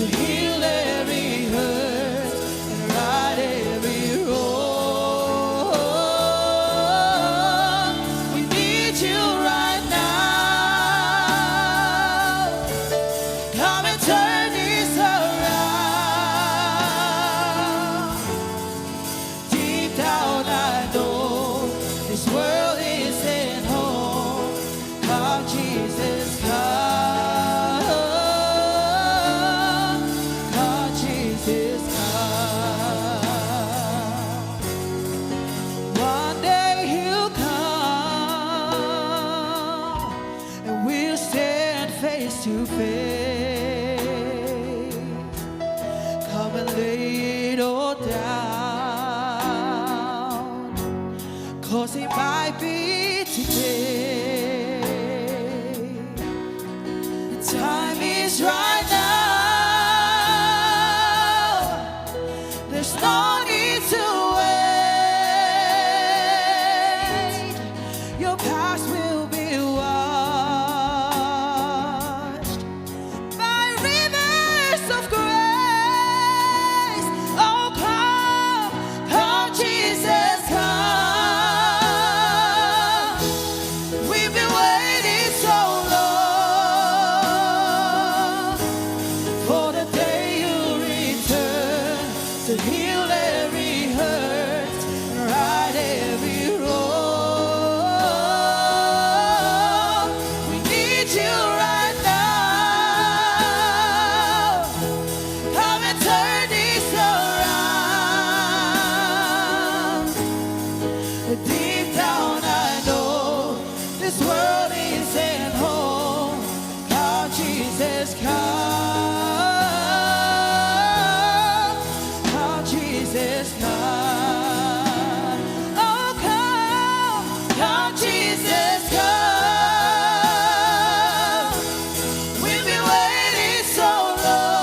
to heal every hurt and right every wrong. We need you right now. Come and turn this around. Deep down I know this world isn't home. Come Jesus, come. Come Jesus, come. One day he'll come and we'll stand face to face. Come and lay it all down, 'cause it might be today. The time is right now. There's no need to wait. Your past will be washed by rivers of grace. Oh, come, come, Jesus, come. We've been waiting so long for the day you return to heal every hurt and right every wrong. We need you right now. Come and turn this around. Deep down I know this world isn't home. Come Jesus, come. Come Jesus, come. Oh, come. Come Jesus, come. We've been waiting so long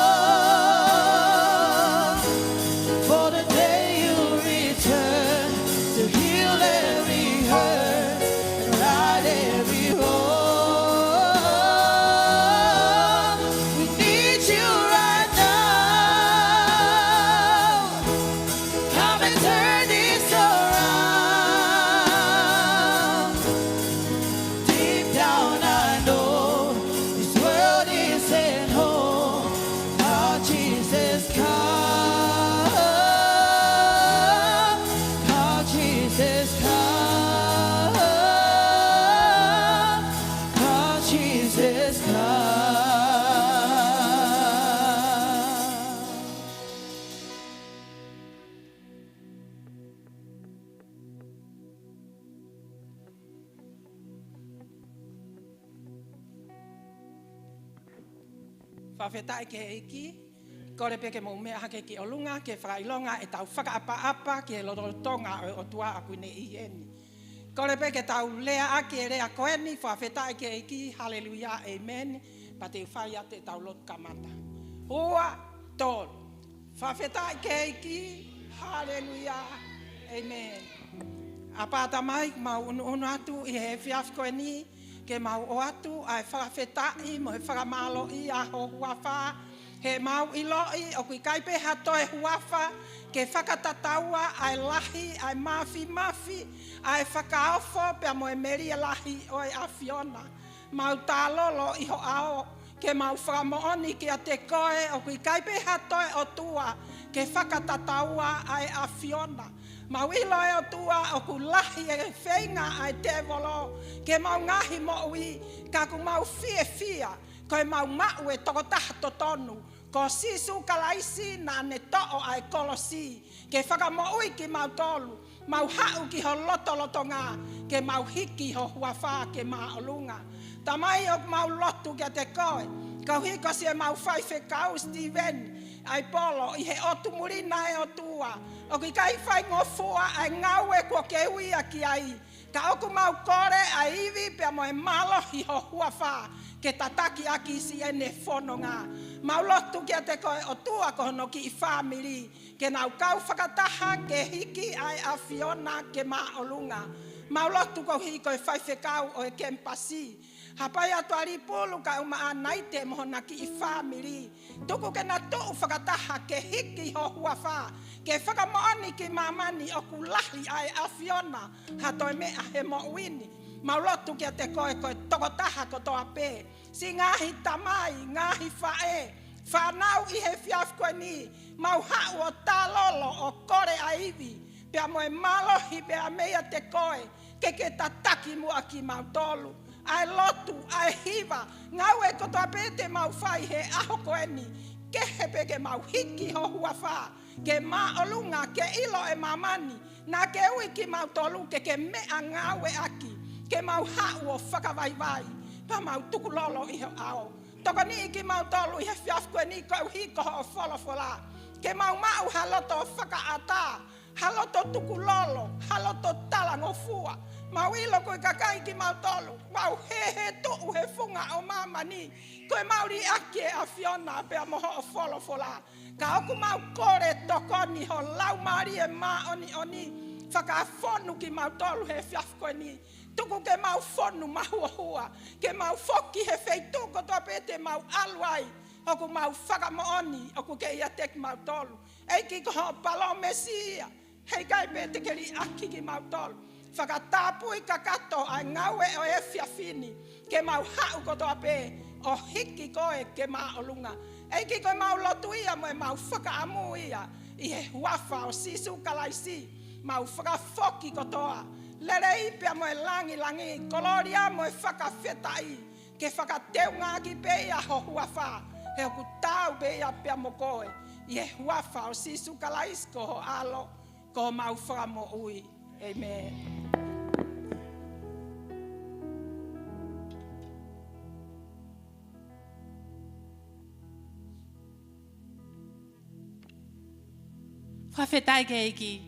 for the day you return to heal every hurt and right every wrong. We need you right now. Come and turn this around. Deep down I know this world isn't home. Oh, Jesus, come. Oh, Jesus, come. Oh, Jesus, come. Whawhetai ke eiki, kore peke mo mea hake ki olunga, ke whakailonga e tau whakaapa-apa ki e lorotonga o Otua aku ne i eni. Kore peke tau lea ake e rea koeni, whawhetai ke eiki, haleluia, amen, pa te whai ate tau lot kamata. Ua tolu, whawhetai ke eiki, haleluia, amen. Apata mai, mau unu atu i he whiaf koeni, ke mau o atu ai whawhetai mo he whakamalo i a ho huawha, he mau i loi o kui kaipe hato e huawha, ke whakatataua ai lahi, ai mafi, ai whakaofo pia mo e meri e lahi o e awhiona. Mau tālolo i ho ao, ke mau whakamooni ki a te koe o kui kaipe hato e Otua, ke whakatataua ai awhiona. Mau ilo e Otua o ku lahi e whainga ai te volo, ke mau ngahi mo ui, ka ku mau fia, koe mau mau e tokotaha totonu, ko sisu kalaisi na ne to'o ai kolosi, ke whakamo ui ki mau tolu, mau hau ki ho loto ngā, ke mau hiki ho huawha ke maa olunga. Tamai o mau lotu ki a te koe, kau hiko si e mau whaife kau Steven, ai polo i he otu murina e Otua, o ki kai whai ngofua ai ngaue kua ke ui a ki ai, ka oku mau kore ai iwi pia mo e malo hi ho huawha, ke tataki aki si e ne whanonga. Mau lotu ki a te koe Otua kohono ki i whamiri, ke nau kau whakataha ke hiki ai a Fiona ke maa olunga. Mau lotu ko hi koe whaiwhekau o e kempasi. Hapai atua Lipulu ka uma anai te mohona ki I family. Tuku ke na tuu whakataha ke hiki ho huawha. Ke whakamoani ki mamani o kulahi ai afiona. Hatoi mea he mo wini. Maulotu kia te koe koe tokotaha ko toa pē. Si ngahi tamai, ngahi whae. Whanau I he fiaf koe ni. Mau hau o talolo o kore aivi. Pea moe malohi pea mea te koe. Ke tataki mua ki mautolu. Ai lotu, ai hiva, ngaue ko toa pete mau whai he aho koeni, ke he peke mau hiki ho huawha, ke ma olunga, ke ilo e mamani, na ke ui ki mau tolu ke mea ngaue aki, ke mau hau o whakawaiwai, pa mau tukulolo iho ao. Toko ni ki mau tolu I he fiaf koeni ko hiko ho Folofola, ke mau haloto whakaata, haloto tukulolo, haloto talangofua, mau ilo koe kakai ki mau tolu, mau he tuu he funga o mama ni, koe mauri aki e afiona pea moho o Folofola, ka oku mau kore tokoni ho lau maari e ma oni, whakaafonu ki mau tolu he fiaf koe ni, tuku ke mau fonu mahua, ke mau foki he feitu ko toa pete mau aluai, oku mau whakamooni, oku ke ia tek mau tolu, eiki ko ho palo mesia, hei kai pete ke li aki ki mau tolu, whakatapui kakato ai ngaue o e fiafini, ke mau hau ko toa pē, o hiki koe ke maa olunga. Eiki koe mau lotu ia mo e mau whakaamu ia, I he huafa o sisu kalaisi, mau whakafoki ko toa. Lere I pia mo e langi, koloria mo e whakawhetai, ke whakateu ngāki pē ia ho huafa, he oku tau pē ia pia mo koe, I he huafa o sisu kalaisi ko ho alo, ko mau whakamo ui. Amen. Whawhetai ke iki.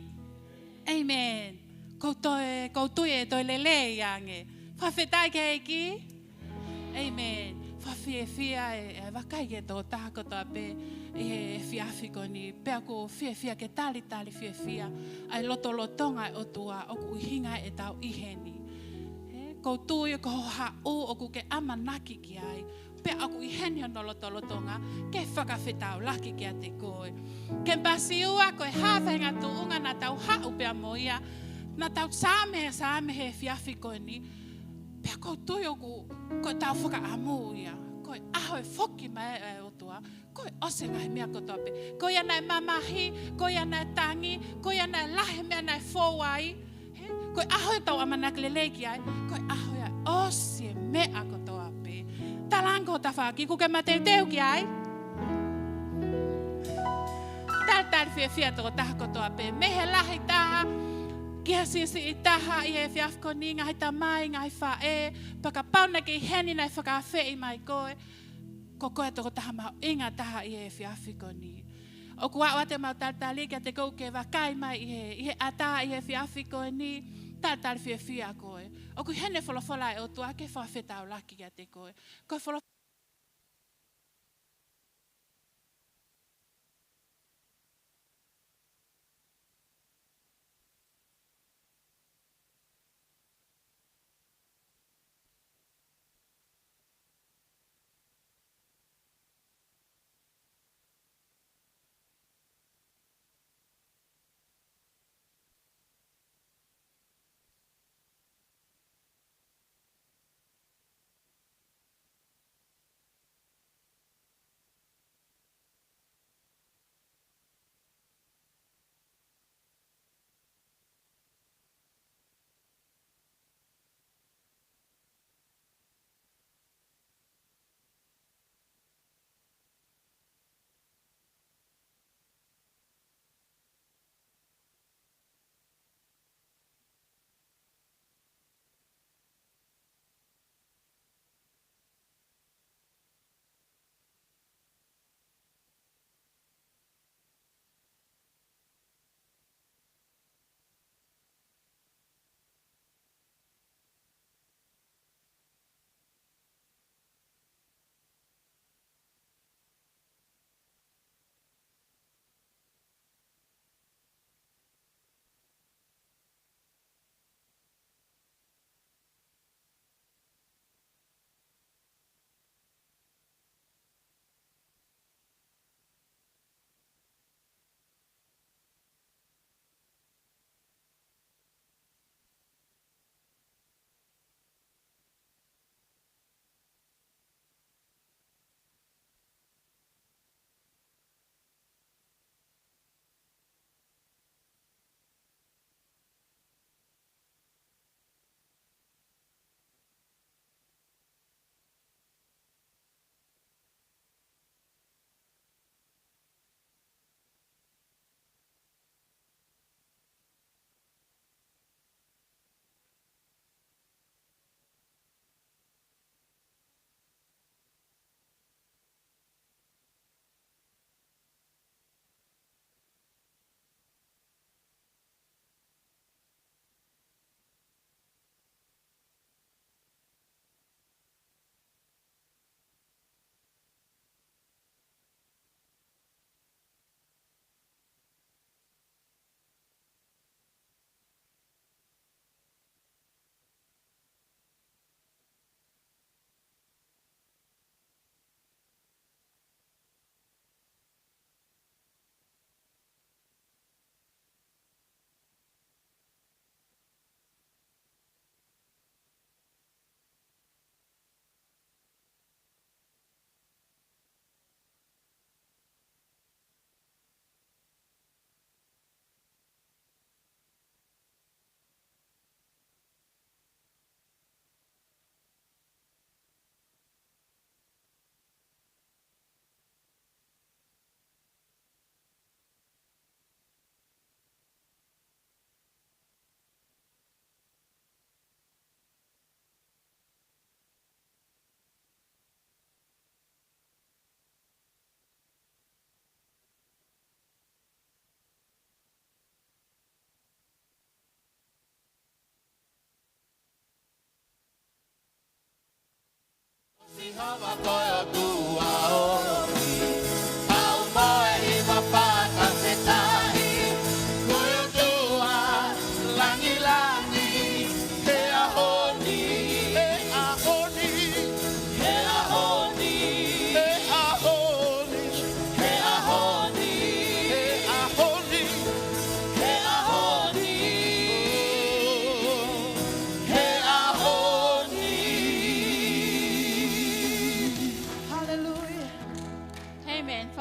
Amen. Koutou e toi lele iange. Whawhetai ke iki. Amen. Whawhiawhia e wakai ke tō tāko toa pē I he whiawhiko ni. Pea ko whiawhia ke tali whiawhia. Ai lotonga e Otua oku hinga e tau iheni. Koutou e ko hau oku ke amanaki ki ai. Pea aku iheni ono lotonga ke whakawhetau laki ki a te koe. Ke mpasi ua koe Kaveinga tuunga na tau hau pea moia. Na tau same he whiawhiko ni. Pea koutou oku koe tau whakaamu ia. Koe aho e whoki mai e Otua. Koe ose ngai mea kotoa pe. Koe ana e mamahi, koe ana e tangi, koe ana e lahe mea na e fōwai. Koe aho e tau amanak leleki ai. Koe aho ia ose mea kotoa pe. Talango ta whaki, kuke mateu teu ki ai. Tari whia toko taha kotoa pe. Mehe lahi taha. Kia sisi I taha I he whiawhiko ni ngai tamai, ngai whae. Paka pauna ki heni nai whakawhei mai koe. Ko koe toko taha mau inga taha I he whiawhiko ni. O kua te mau taritari kia te kou ke wakai mai I he ata I he whiawhiko ni. Taritari whia koe. O ku hene Folofola e Otua ke whawhetau laki kia te koe. Koe Folofola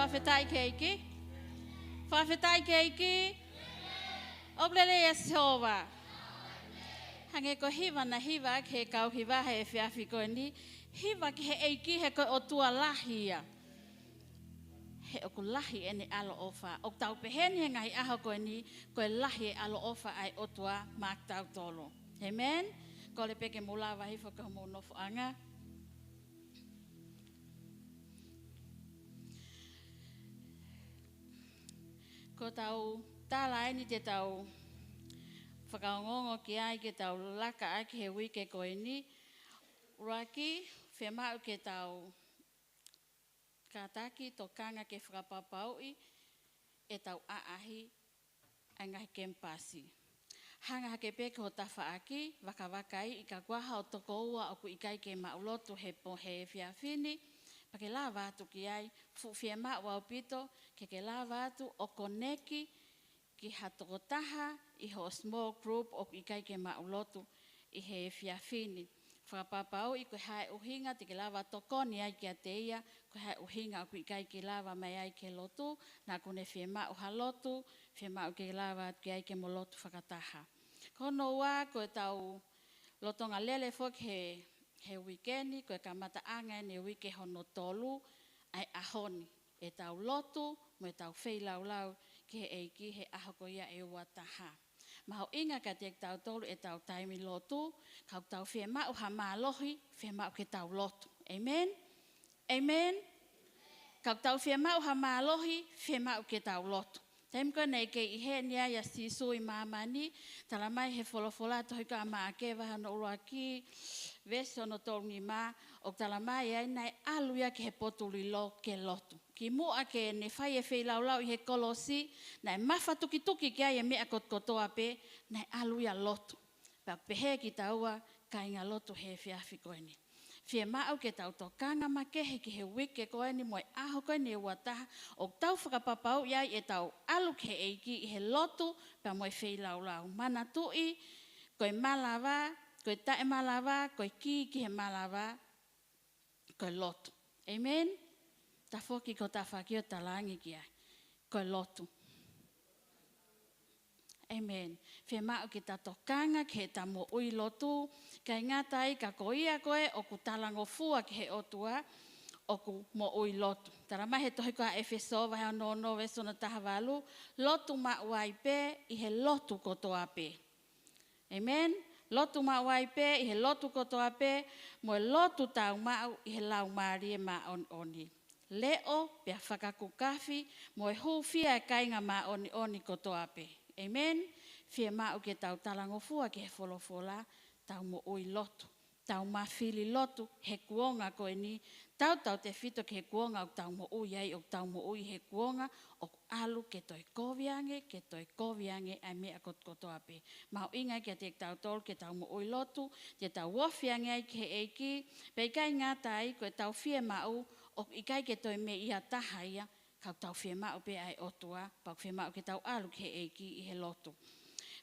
Whawhetai keiki? Whawhetai keiki? Oblele Yeshova. Hange ko hiwa na hiwa ke kau hiwa he whiawhi koe ni. Hiwa ki he eiki he koe Otua lahia. He oku lahi ene alo ofa. Ok tau peheni he ngahi aho koe ni. Koe lahi e alo ofa ai Otua ma kitautolu. Amen? Ko le peke mula wahi whaka homo nofo anga. Ko tau tālai ni te tau whakaongongo ki ai ke tau laka ai ki he wike koe ni. Uraki, whemau ke tau kātaki tō kanga ke whakapapaui e tau aahi ai ngahi kempasi. Hanga hake peke ho tawha aki, wakawakai i ka guaha o toko ua o ku ikai ke maulotu he whiawhini. Pake la wātu ki ai, fuwhia maa wau pito, ke la wātu o koneki ki hatokotaha i ho small group o ikai ke maulotu i he whiawhini. Whakapapau i koe hae uhinga, te ke lawa tokoni ai ki a te ia, koe hae uhinga o ku ikai ke lawa mai ai ke lotu, nā kone whia maa uha lotu, whia maa ke lawa ki ai ke mo lotu whakataha. Kono wā, koe tau lotonga lele fok he wikeni, koe ka mata anga ne wike hono tolu, ai ahoni. E tau lotu, mo e tau whei lau ki he eiki he aho ko ia e ua taha. Maho inga ka te kitautolu e tau taimi lotu, kau tau whea mau ha mālohi, whea mau ke tau lotu. Amen? Amen? Kau tau whea mau ha mālohi, whea mau ke tau lotu. Taim koe nei ke i he nia ia sisu i māmani, tala mai he Folofola tohi ka maa ke waha no uruaki, veso no tongi mā, o tala mai ai nei aluia ke he potuli lo ke lotu. Ki mua ke ne whai e whei laulau i he kolosi, nei mawha tuki ki ai e mea kotoa pe, nei aluia lotu. Pa pehe ki taua, ka inga lotu he whiawhi koe ni. Whia mau ke tau tokanga makehe ki he wike koe ni moe aho koe ni ua taha, o tau whakapapau iai e tau alu ke eiki i he lotu, pa moe whei laulau. Mana tui, koe malawa, koe tae malawa, koe ki he malawa, koe lotu. Amen? Ta whoki ko ta whakio ta langi ki ai. Koe lotu. Amen. Whia mau ki ta tokanga ki he ta mo ui lotu, kai ngatai ka koia koe o ku talango fua ki he Otua, o ku mo ui lotu. Tara mai he tohi koa Efeso, wahe o no veso na taha walu, lotu ma uai pe i he lotu kotoa pe. Amen. Lotu ma uai pe i he lotu kotoa pe, mo lotu tau mau i he lau maari e ma oni. Leo, pia whakakukafi, mo e hūwhia e kainga ma oni kotoa pe. Amen. Whia mau ke tau talangofua ke he Folofola, tau mo ui lotu. Tau mawhili lotu, he kuonga koe ni. Tau te whito ke he kuonga o tau mo ui ai, o tau mo ui he kuonga, o alu ke toi koviange, ai mea kotoa pe. Maho inga ke te tau tolu ke tau mo ui lotu, te tau wofiange ai ke he eiki, pe kai ngatai koe tau whia mau, o ikai ke toi me ia taha ia, kau tau whia mau pe ai Otua, pau whia mau ke tau alu ke eiki i he lotu.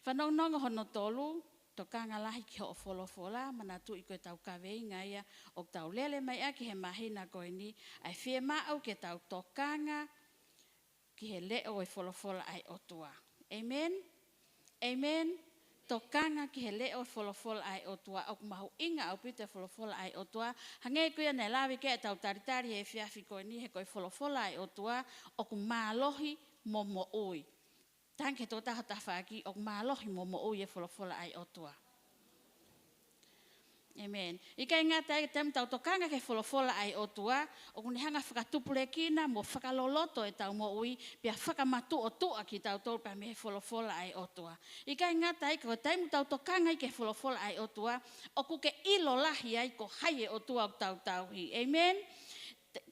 Whanonga hono tolu, to kanga lahi ki ho Folofola, mana tu i koe tau Kaveinga ia, o tau lele mai a ki he mahina koe ni, ai whia mau ke tau tokanga, ki he leo e Folofola ai Otua. Amen? Amen? Tokanga ki he leo e Folofola ai Otua, o mahu inga au pita e Folofola ai Otua, hange kuia nei lawi ke e tau taritari he whiawhi koe ni, he koe Folofola ai Otua, o ku mālohi momo ui. Tanke tō taha tawhaki, o mālohi momo ui e Folofola ai Otua. Amen. Ika ingata e tem tau tokanga ke folofola ai Otua, o kuni hanga whakatupule kina mo whakaloloto e tau mo ui, pia whakamatu o tua ki kitautolu pa me folofola ai Otua. Ika ingata i ko taimu tau tokanga i ke folofola ai Otua, o kuke ilo lahi ai ko hai e Otua o tau tauhi. Amen.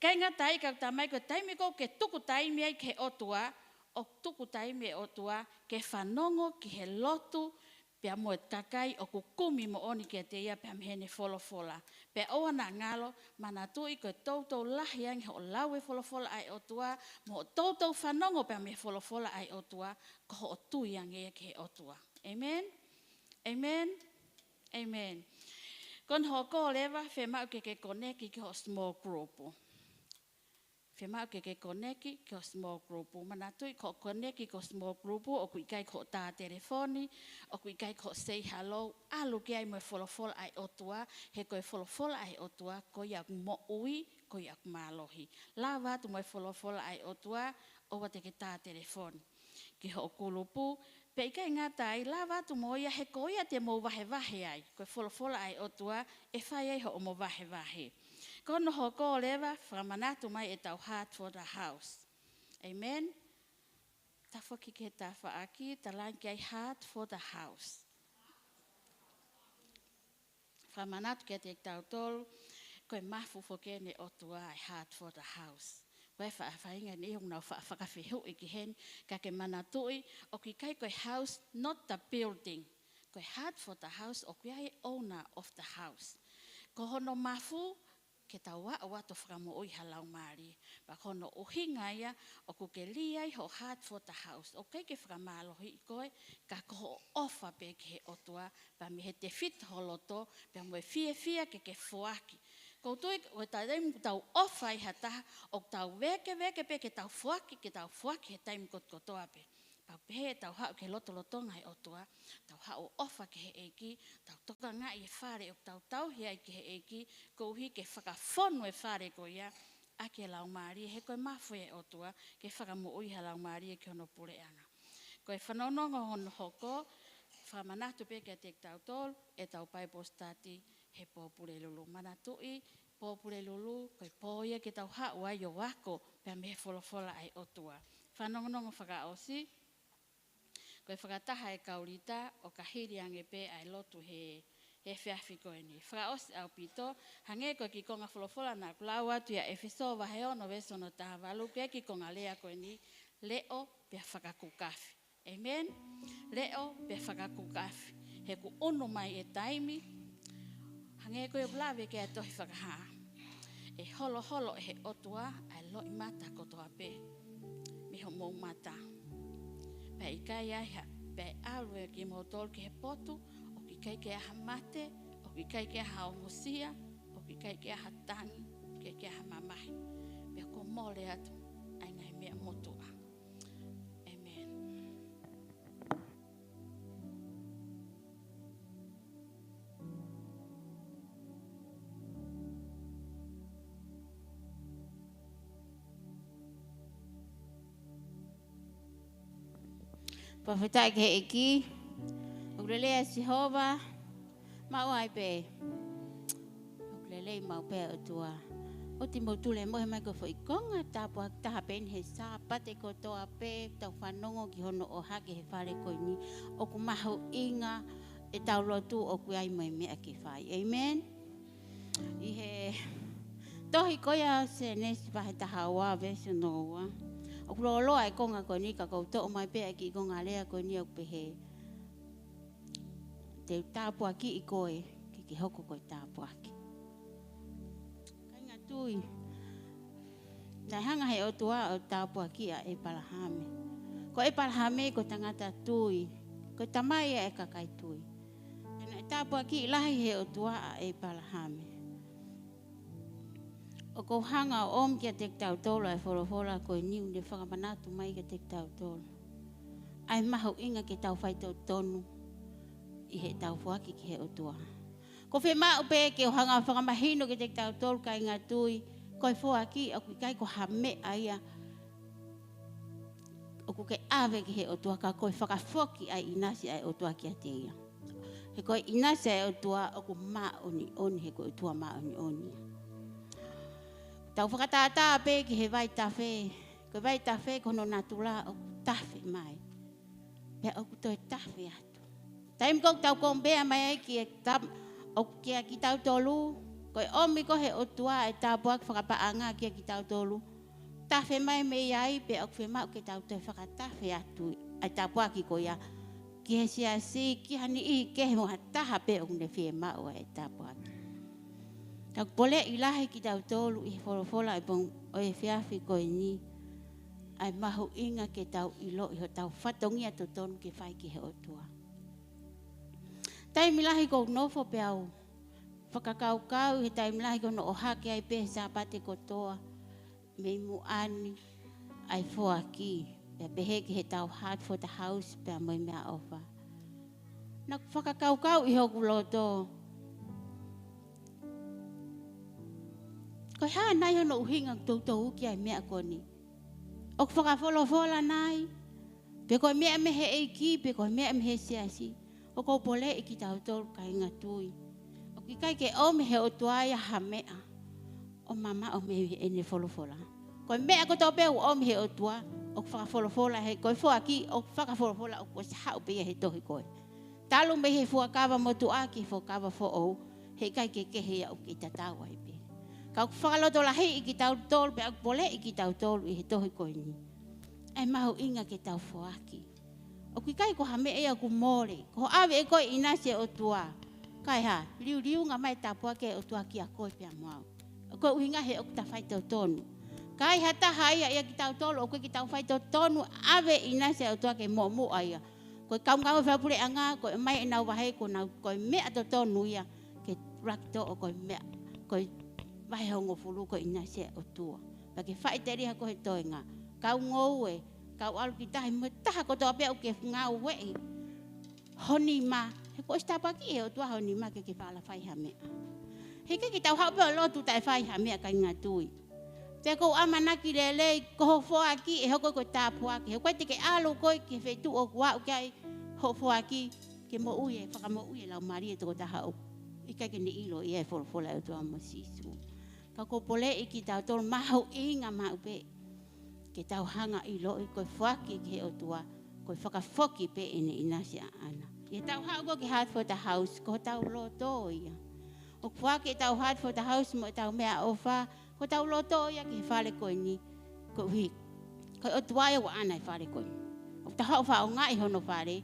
Ka ingata i ka tamai ko taimi ko ke tuku taimi ai ke Otua, o tuku taimi e Otua, ke whanongo ki he lotu, pia mo e takai o kukumi mo oni ke te ia pia mehene folofola. Pia oa na ngalo, mana tui ko tautou lahi angi ho lawe folofola ai Otua, mo tautou whanongo pia me folofola ai Otua, ko ho tui angi ke Otua. Amen? Amen? Amen. Kon ho ko lewa, whe mau ke koneki ki ho small group. Whe mau ke koneki ki ho small group. Mana tui ko koneki ko small group, o kui kai ko tā telefoni, o kui kai ko say hello, alu ki ai mo folofola ai Otua, he koe folofola ai Otua, ko iak mo ui, ko iak malohi. La watu mo folofola ai Otua, o wate ke tā telefoni. Ki ho kulupu, pe ika ingatai, la watu mo ia he ko ia te mo wahe ai, koe folofola ai Otua, e whai ai ho o mo wahe. Kono ho ko lewa, whamanatu mai e tau heart for the house. Amen. Ta whaki ke ta whaaki, ta lanki ai heart for the house. Whamanatu ke te kitautolu, koe mafu whoke ne Otua ai heart for the house. Koe whainga ni hong nau whakawhihu i ki hen, ka ke manatui, o ki kai koe house, not the building. Koe heart for the house, o ki ai owner of the house. Ko hono mafu, ke tau wa to whakamo ui halau maari. Pa kono uhinga ia, o kuke liai ho heart for the house. O kei ke whakamalohi i koe, ka koho ofa pe ke he Otua, pa me he te fit holoto, pa moe fia ke fuaki. Koutui, o taim tau ofa i hataha, o tau weke pe ke tau fuaki he taim kotoa pe. Pau pehe tau hau ke lotolotonga he Otua, tau hau ofa ke he eiki, tau toka ngā i e whare o tau tau hea i ke he eiki, ko uhi ke whakawhonu e whare ko ia, a ke lau maari, he koe mafu e Otua, ke whakamu uiha lau maari e ke ono pureanga. Koe whanonongo hono hoko, whamanatu pe ke te kitautolu, e tau Bible study, he pōpure lulu. Manatui, pōpure lulu, koe pōia ke tau hau ai o wako, pia me folofola ai Otua. Whanongonongo whakaosi, koe whakataha e kaurita o ka hiri ange pe ai lotu he whiawhi koe ni. Whakaosi au pito, hange koe ki konga folofola na kulau atu ia Efeso wahe ono weso no taha walu, pia ki konga lea koe ni, leo pia whakakukafi. Amen? Leo pia whakakukafi. He ku ono mai e taimi, hange koe blawe ke atohi whakahaa. E holo e he Otua, ai lo i mata kotoa pe. Miho mou mata. Pea i kai aiha, pea alwe ki motol ki he potu, o ki kai ke aha mate, o ki kai ke aha ongusia, o ki kai ke aha tangi, ke aha mamahi. Pea ko mole atu, ai ngai mea motua. Amen. Pawhetai ke eki, ukulelea Jehova, mau ai pe. Ukulelea mau pe Otua. O ti motule mo he mai ko foi konga tapua taha pen he sapa te kotoa pe tau whanongo ki hono o hake he whare koe ni. O ku mahu inga e tau lotu o ku ai mai mea ki whai. Amen. I he tohi koia se nesi pahe taha oa vesu noa. O kuloloa e konga koe ni ka kouto o mai pea ki konga lea koe ni au pehe. Te tāpua ki i koe, ki hoko koe tāpua ki. Kainga tui. Nai hanga he Otua o tāpua ki a e palahame. Ko e palahame ko tangata tui. Ko tamai e kakai tui. Nai tāpua ki i lahi he Otua a e palahame. O ko hanga o om kia te kitautolu ai Folofola koe niu ne whakamanatu mai kia te kitautolu. Ai mahu inga ke tau whaitau tonu i he tau whaki ki he Otua. Ko whi mau pe ke o hanga whakamahino ke te kitautolu kai ngā tui, koe whaki o kui kai ko hame aia o ku ke awe ki he Otua ka koe whakawhoki ai inasi ai Otua kia te ia. He koe ina se Otua o ku maoni oni he koe Otua maoni oni. Tau whakatata pe ki he vai tawhe. Koe vai tawhe kono natula o tawhe mai. Pea o ku toi tawhe atu. Taim kou tau kombea mai ai ki e o kia kitautolu. Koe omi ko he Otua e tāpuak whakapaanga kia kitautolu. Tawhe mai me iai pe o kwhe mau ke tau toi whakatawhe atu. Ai tāpuaki ko ia. Ki he siasi, ki hani I ke he moha taha pe o kune whie mau e tāpuaki. Tau pole I lahi kitautolu I Folofola e pong o e whiawhi ko e ni. Ai mahu inga ke tau ilo I ho tau whatongia to tonu ke whai ki he Otua. Tai milahi ko nofo pe au. Whakakaukau he tai milahi ko no o hake ai pe sa pate kotoa. Me mu ani ai foaki. Pea peheke he tau heart for the house pea moi mea ofa. Nak whakakaukau I hoku loto. Koe haa nai hono uhinga tautou uki ai mea koni. Ok whakafolofola nai. Pe koe mea me he eiki, pe koe mea me he siasi. O kou pole I ki tautolu kai ngatui. O ki kai ke ome he Otua ha mea. O mama o me ene folofola. Koe mea ko tau peu ome he Otua. O whakafolofola he koe fuaki. O whakafolofola o koe sahau pe he tohi koe. Talu me he fuakawa motu aki fuakawa fo ou. He kai ke kehe au ki tatawa I pe. Kau whakaloto lahi I ki tautolu pe au pole I ki tautolu I he tohi koe ni. Ai mahu inga ke tau fuaki. O ki kai ko hame ea ku mole. Ko awe e koe ina se Otua. Kai ha, liu nga mai tapua ke Otua ki a koe pia moau. O koe uhinga he o ta whai tautonu. Kai ha taha ia ia ki tautolu o koe ki tau whai tautonu. Awe ina se Otua ke mo aia. Koe kaungau whapure anga, koe mai e nau wahe ko nau koe mea tautonu ia. Ke rakto o koe mea. Koe wahe hongo fulu koe ina se Otua. Pake whai teri ha koe toenga. Kau ngaue. Kau alu ki tahi mo taha ko toa pia uke ngaue. Honi ma. He ko istapaki he Otua honi ma ke whala whai hamea. He ke ki tau hau pia lotu tai whai hamea kai ngatui. Te kou amanaki lelei ko hofoaki e hoko koe tāpuaki. He koe te ke alu koe ke whetu o kua uke ai hofoaki ke mo uie. Whaka mo uie lau maria toko taha o. Ika ke ni ilo I e Folofola e Otua mo sisu. Ka ko pole I ki tau tolu mahu inga mau pe. Ke tau hanga I loi koe whaki ke Otua, koe whakafoki pe ene inasi a ana. E tau hau ko ke heart for the house, ko tau loto ia. O whaki tau heart for the house mo tau mea ofa, ko tau loto ia ke whale koe ni, ko hui. Koe Otua ia wa ana I whale koe. O tau hau whao ngai hono whale,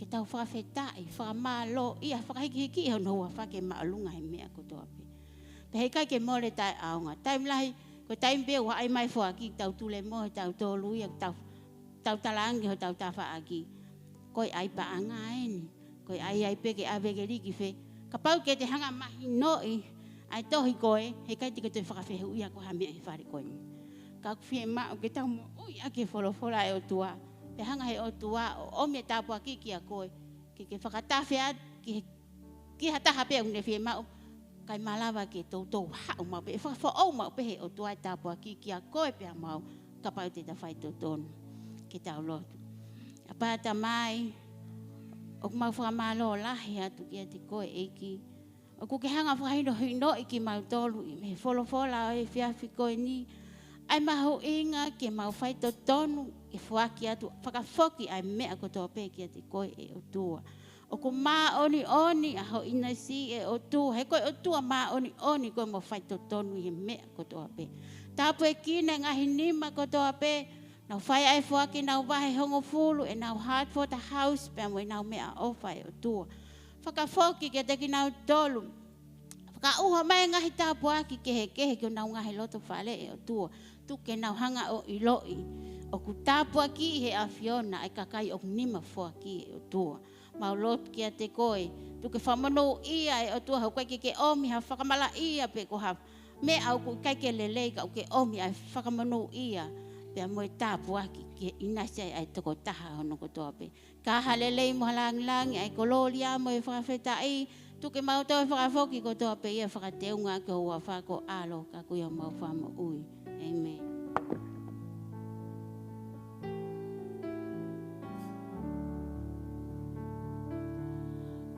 ke tau whawhetai, whamalo ia, whakahiki hono hua whake maalunga he mea ko toa pe. Pe hei kai ke mole tai aonga, taim lahi, ko taim pe wa ai mai foaki tau tule mo tau tolu ia tau talangi ho tau tafaaki. Koi ai pa anga eni. Koi ai pe ke ave ke liki fe. Ka pau ke te hanga mahi noi ai tohi koe he kai te te whakawhehu ia ko hamea he whare koe. Ka kuwhie mao ke tau mo ui ake Folofola e Otua. Pe hanga he Otua o ome tāpua ki a koe. Ke whakatawhea ki hataha pe une whie mao. Kai malawa ke tautou hau mau pe. Whakawhau mau pe he Otua e tāpua ki a koe pia mau. Ka pau te tawhai totonu. Ke tau lotu. A pāta mai. O mau whakamalo lahi atu ki a te koe eiki. O ku ke hanga whakahino hino I ki mau tolu. He Folofola o e whiawhi koe ni. Ai mahu inga ke mau whai totonu. Ke whaki atu. Whakafoki ai mea kotoa pe ki a te koe e Otua. O ko mā oni a ho ina si e Otua. He koe Otua mā oni koe mo whai totonu I mea kotoa pe. Tāpu e kina ngahi nima kotoa pe. Nau whai ai whaki nau wahe hongo fulu e nau heart for the house. Pea mo I nau mea ofa e Otua. Whakafoki ke te ki nau tolu. Whakauha mai ngahi tāpu aki kehe ke nau ngahi loto whale e Otua. Tuke nau hanga o iloi. O ku tāpu aki he a Fiona ai kakai o nima whaki e Otua. Mau lot kia te koe. Tuke whamano ia e Otua hau kai ke omi ha whakamala ia pe ko ha. Me au ku kai ke lelei ka uke omi ai whakamano ia. Pea moe tāpu aki ke inasi ai toko taha hono kotoa pe. Ka halelei mo halangilangi ai kololia mo e whakawhetai. Tuke mau tau whakafoki kotoa pe ia whakateunga ke hua whako alo ka kuia mau whamo ui. Amen.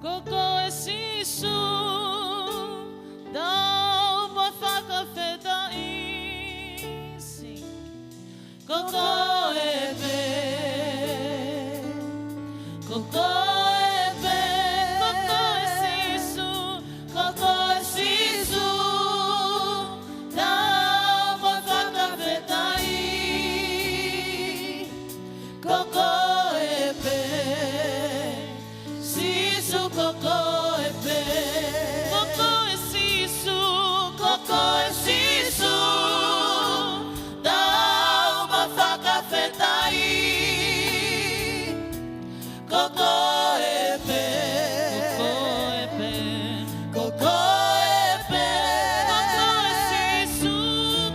Koko sisu dau mo whakawhetaisi koko epe koko epe koko sisu dau mo whakawhetai koko epe sisu koko epe koko sisu dau mo whakawhetai koko epe koko epe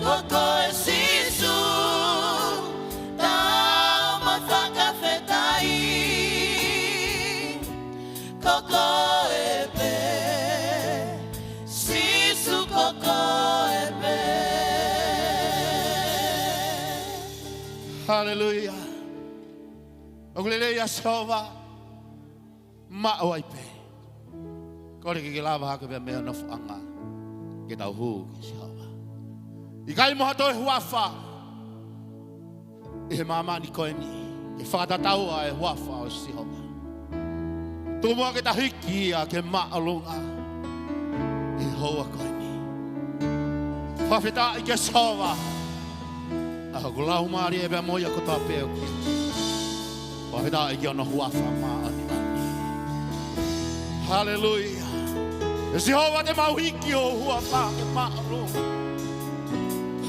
koko sisu dau mo whakawhetai koko epe sisu koko epe. Hallelujah. Oglele ya sova ma waipe. Kore ki lava hake be me no anga. Ketau hu ki sova. Ikai mo hato huafa. E mama ni koeni. E fata tau e huafa o sihova. Tu mo ke tahiki a ke ma alunga. E hoa koeni. Fafeta i ke sova. Aku lau mari e be moia ko ta pe o. Wahida i ona huafa ma ani ani. Hallelujah. E Jehova te mauhiki o huafa ke ma alo.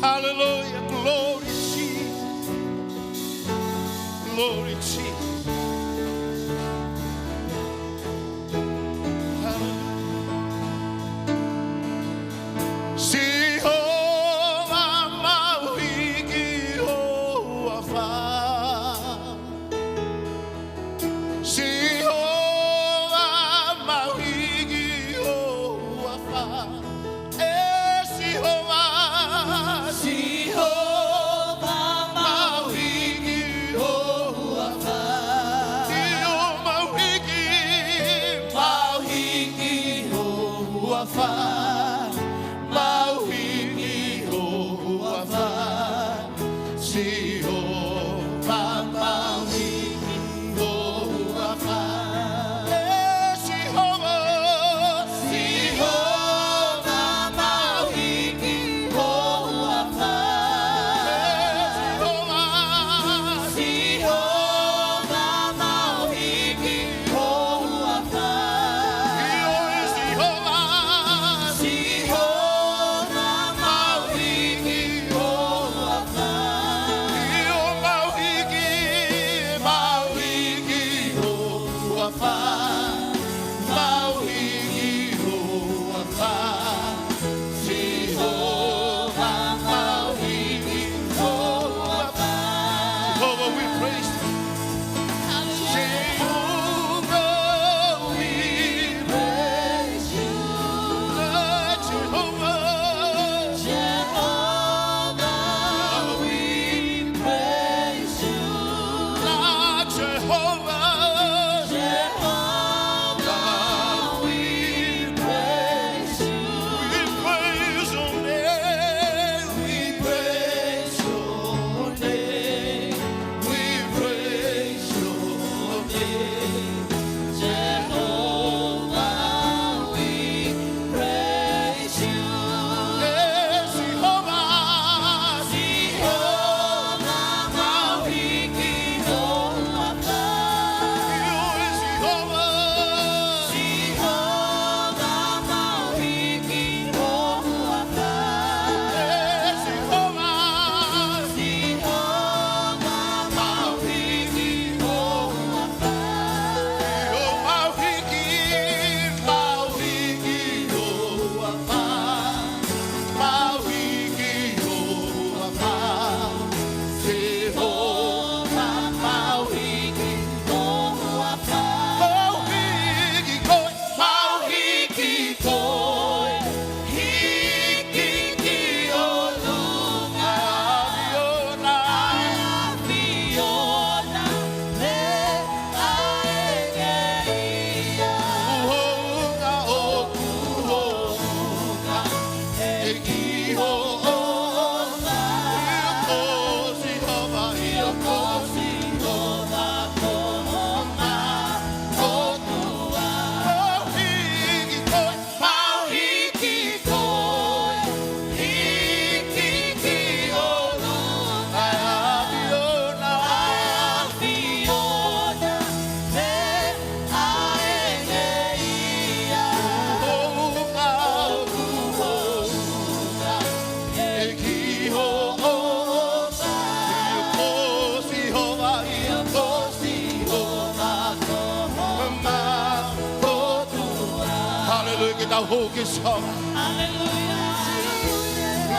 Hallelujah. Glory Jesus. Glory Jesus. tau hoki soa.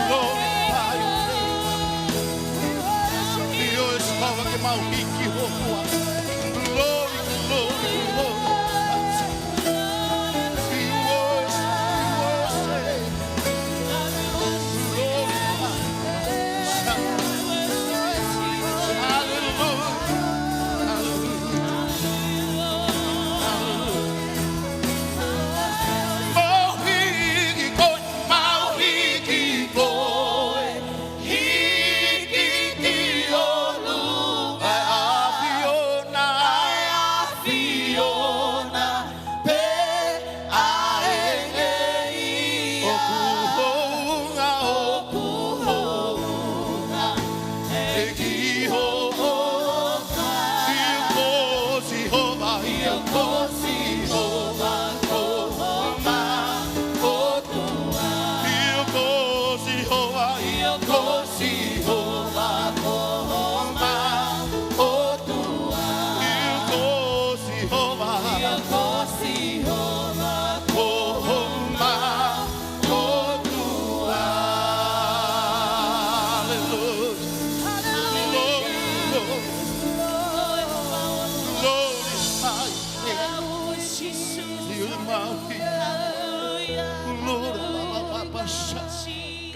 Glorify your name. Io e soa ke mau hiki hoa. Glory, glory, glory. We worship.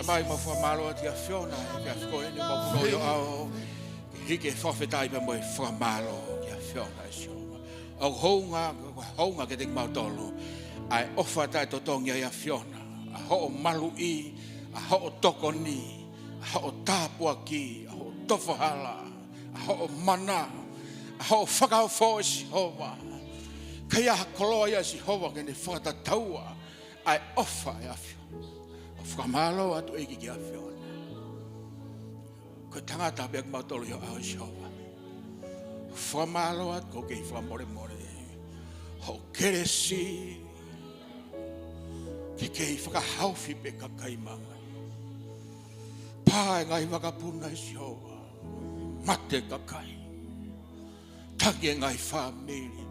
Mai ma fa malo ti afiona che afcoene ma fuori ao hike fofetai pe mo fa malo che afiona sio o honga che ding mau tolu ai ofa tai totongia ia afiona a ho malu I a ho tokoni a ho tapua ki a ho tofahala a ho mana a ho fakau fo si hova kaya koloya si hova ke ne fata taua ai ofa ia afiona Whamalo atu eki ki awhiona. Ko tangata pek mautolo yo au showa. Whamalo atu ko kei whamore more. Ho keresi. Ki kei whakahauwhi pe kakaimanga. Pae ngai wakapuna I showa. Mate kakai. Tangi ngai whamiri.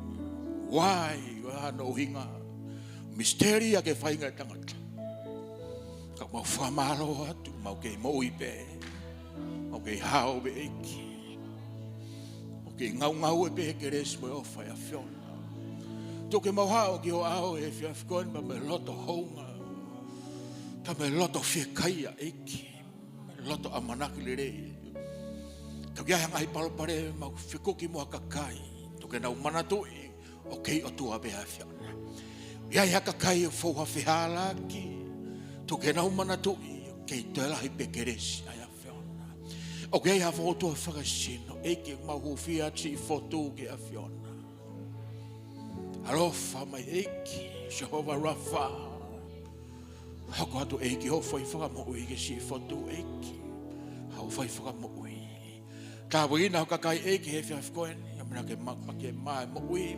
Wai wahano hinga. Misteria ke whainga tangata. Ka mau whamalo atu, mau kei moi pe, mau kei hao be eki, mau kei ngaue pe ke res mo ofa ia whiona. Tō ke mau hao ki o ao e whiafkoen ma me loto honga, ta me loto whiakaia eki, me loto amanaki le rei. Ka kia hanga I palopare mau whikoki mua kakai, tō ke nau manatui o kei Otua be a whiona. Ia ia kakai o fauha whihala ki, to ke nau mana tui kei tela hi pekeresi ai awhiona. O kei ha fotua whakasino e ke mahu whiati fotu ke awhiona. Alofa mai eki, Jehovah Rapha. Hako atu eki ho whai whakamoi ke si fotu eki. Hau whai whakamoi. Ka wina ho kakai eki he whiafkoeni, ya mena ke makmake mai moi,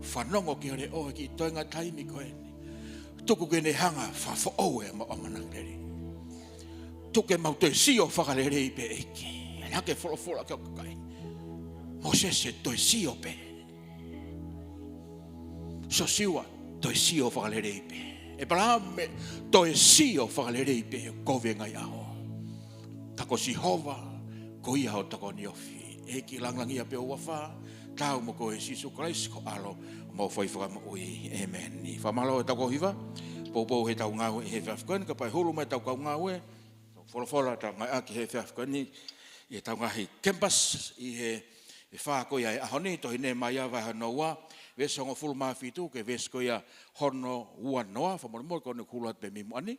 whanongo ki hore o ki toinga taimi koeni. Tuku kene hanga whafo oe ma amanangere. Tuke mau te sio whakalere I pe eki. E hake Folofola kia kakai. Mosese toi sio pe. So siwa toi sio whakalere I pe. E parame toi sio whakalere I pe Kaveinga iaho. Tako si hova ko ia ho tako ni ofi. Eki langlangia pe uafa. Tau mo ko Jesus Christ ko alo. Mau whai whakama ui, amen. Ni whamalo e tako hiva, popo he tau ngaue he whiafkoen, ka pai hulu mai tau kau ngaue, Folofola tau ngai aki he whiafkoen, I tau ngahi campus, I he whako ia e ahoni, tohi Nehemaia vai hanoa, vesongo fulu mawhitu, ke vesko ia hono ua noa, whamoremore kone kulat pe mimu ani.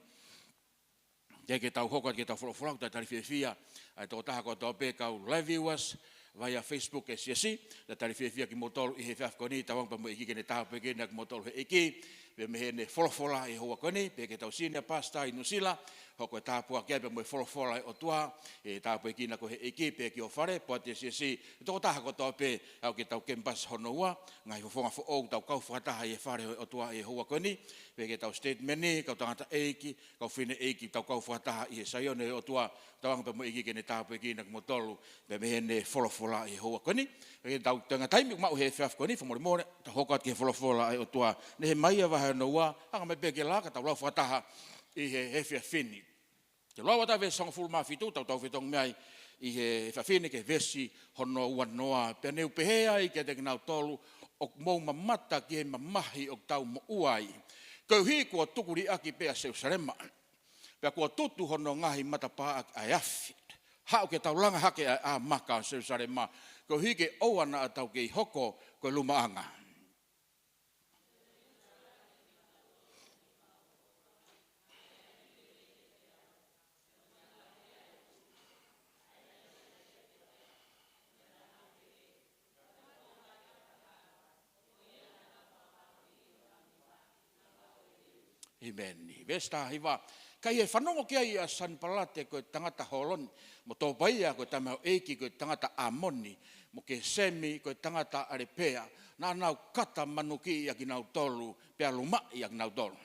Ke tau hokat ke tau Folofola, ta tari whiawhia, ai tō taha ko tau pe kau live viewers, via Facebook e siasi, da tari whiawhia ki motolu I he whiafkoni, tawang pa mo iki kene taha pe kene ki motolu he iki, pe me he ne Folofola e hoa koni, pe ke tau senior pastor I Nusila, hoko tāpua kia pe mo Folofola Otua e tāpua kina ko he ekipe ki o whare po te si tō taha ko tō pe au ke tau kempas honoua ngai fofonga fo o tau kau whakataha e whare Otua e hoa koni pe ke tau statement ni kau tangata eiki kau whine eiki tau kau whakataha i he saione Otua tawang pe mo eiki kene tāpua kina ko mo tolu pe me hene Folofola e hoa koni pe ke tau tanga taimi mau he whiaf koni whamore more ta hokat ke Folofola e Otua Nehemaia wahe noua hanga me pe ke laka tau lau whakataha i he hefia fini. Te loa wata ve song full mafitu tau tau fitong mai i he hefia fini ke vesi hono wanoa pe neu pehea i ke te kinau tolu o mou mamata ki he mamahi o tau mo uai. Kau hi kua tukuri aki pea seu sarema. Pea kua tutu hono ngahi matapaa ai afi. Hau ke tau langa hake a maka seu sarema. Kau hi ke oana a tau ke i hoko koe lumaanga. Amen. Vesta hiva. Kai e whanongo kia i a San Palate koe tangata holoni. Mo tō paia koe tamau eiki koe tangata amoni. Mo ke semi koe tangata arepea. Nā nau kata manuki i a kinau tolu. Pea luma i a kinau tolu.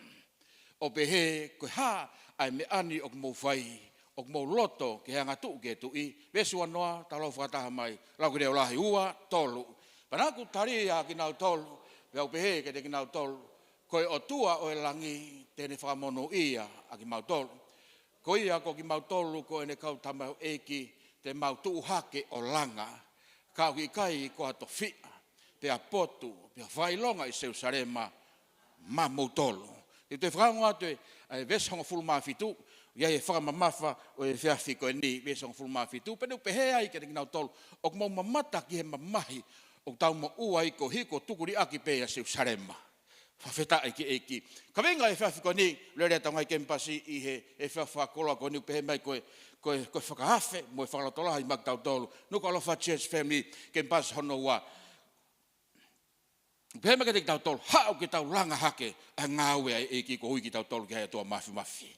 O pehe koe ha ai me ani o mou whai. O mou loto ke hanga tuu ke tui. Vesua noa talau whakataha mai. Lau kere o lahi ua tolu. Panaku tari a kinau tolu. Pea o pehe ke te kinau tolu. Koe Otua o e langi tēne whakamono ia a ki mautolu. Ko ia ko ki mautolu ko ene kau tamau eiki te mautu hake o langa. Kau ki kai ko ato fia, pea potu, pea whailonga i seu sarema ma mautolu. I te whakango atu e vesonga fulma fitu, ia e whakamamafa o e whiawhi ko e ni vesonga fulma fitu, penu pehea i ke te kinau tolu, o kumau mamata ki he mamahi, o tau mo ua i ko hiko tukuri aki pea seu sarema. Whawheta eki. Kaveinga e whiawhi ko ni, lere tau ngai kempasi i he whiawhakola ko ni pehe mai koe whakahawhe, mo e whakalatola i kitautolu. Nuku'alofa church family kempasi hono ua. Pehe mai ke te kitautolu, hao ke tau langa hake, a ngaue ai eki ko hui kitautolu ke hea tua mafi.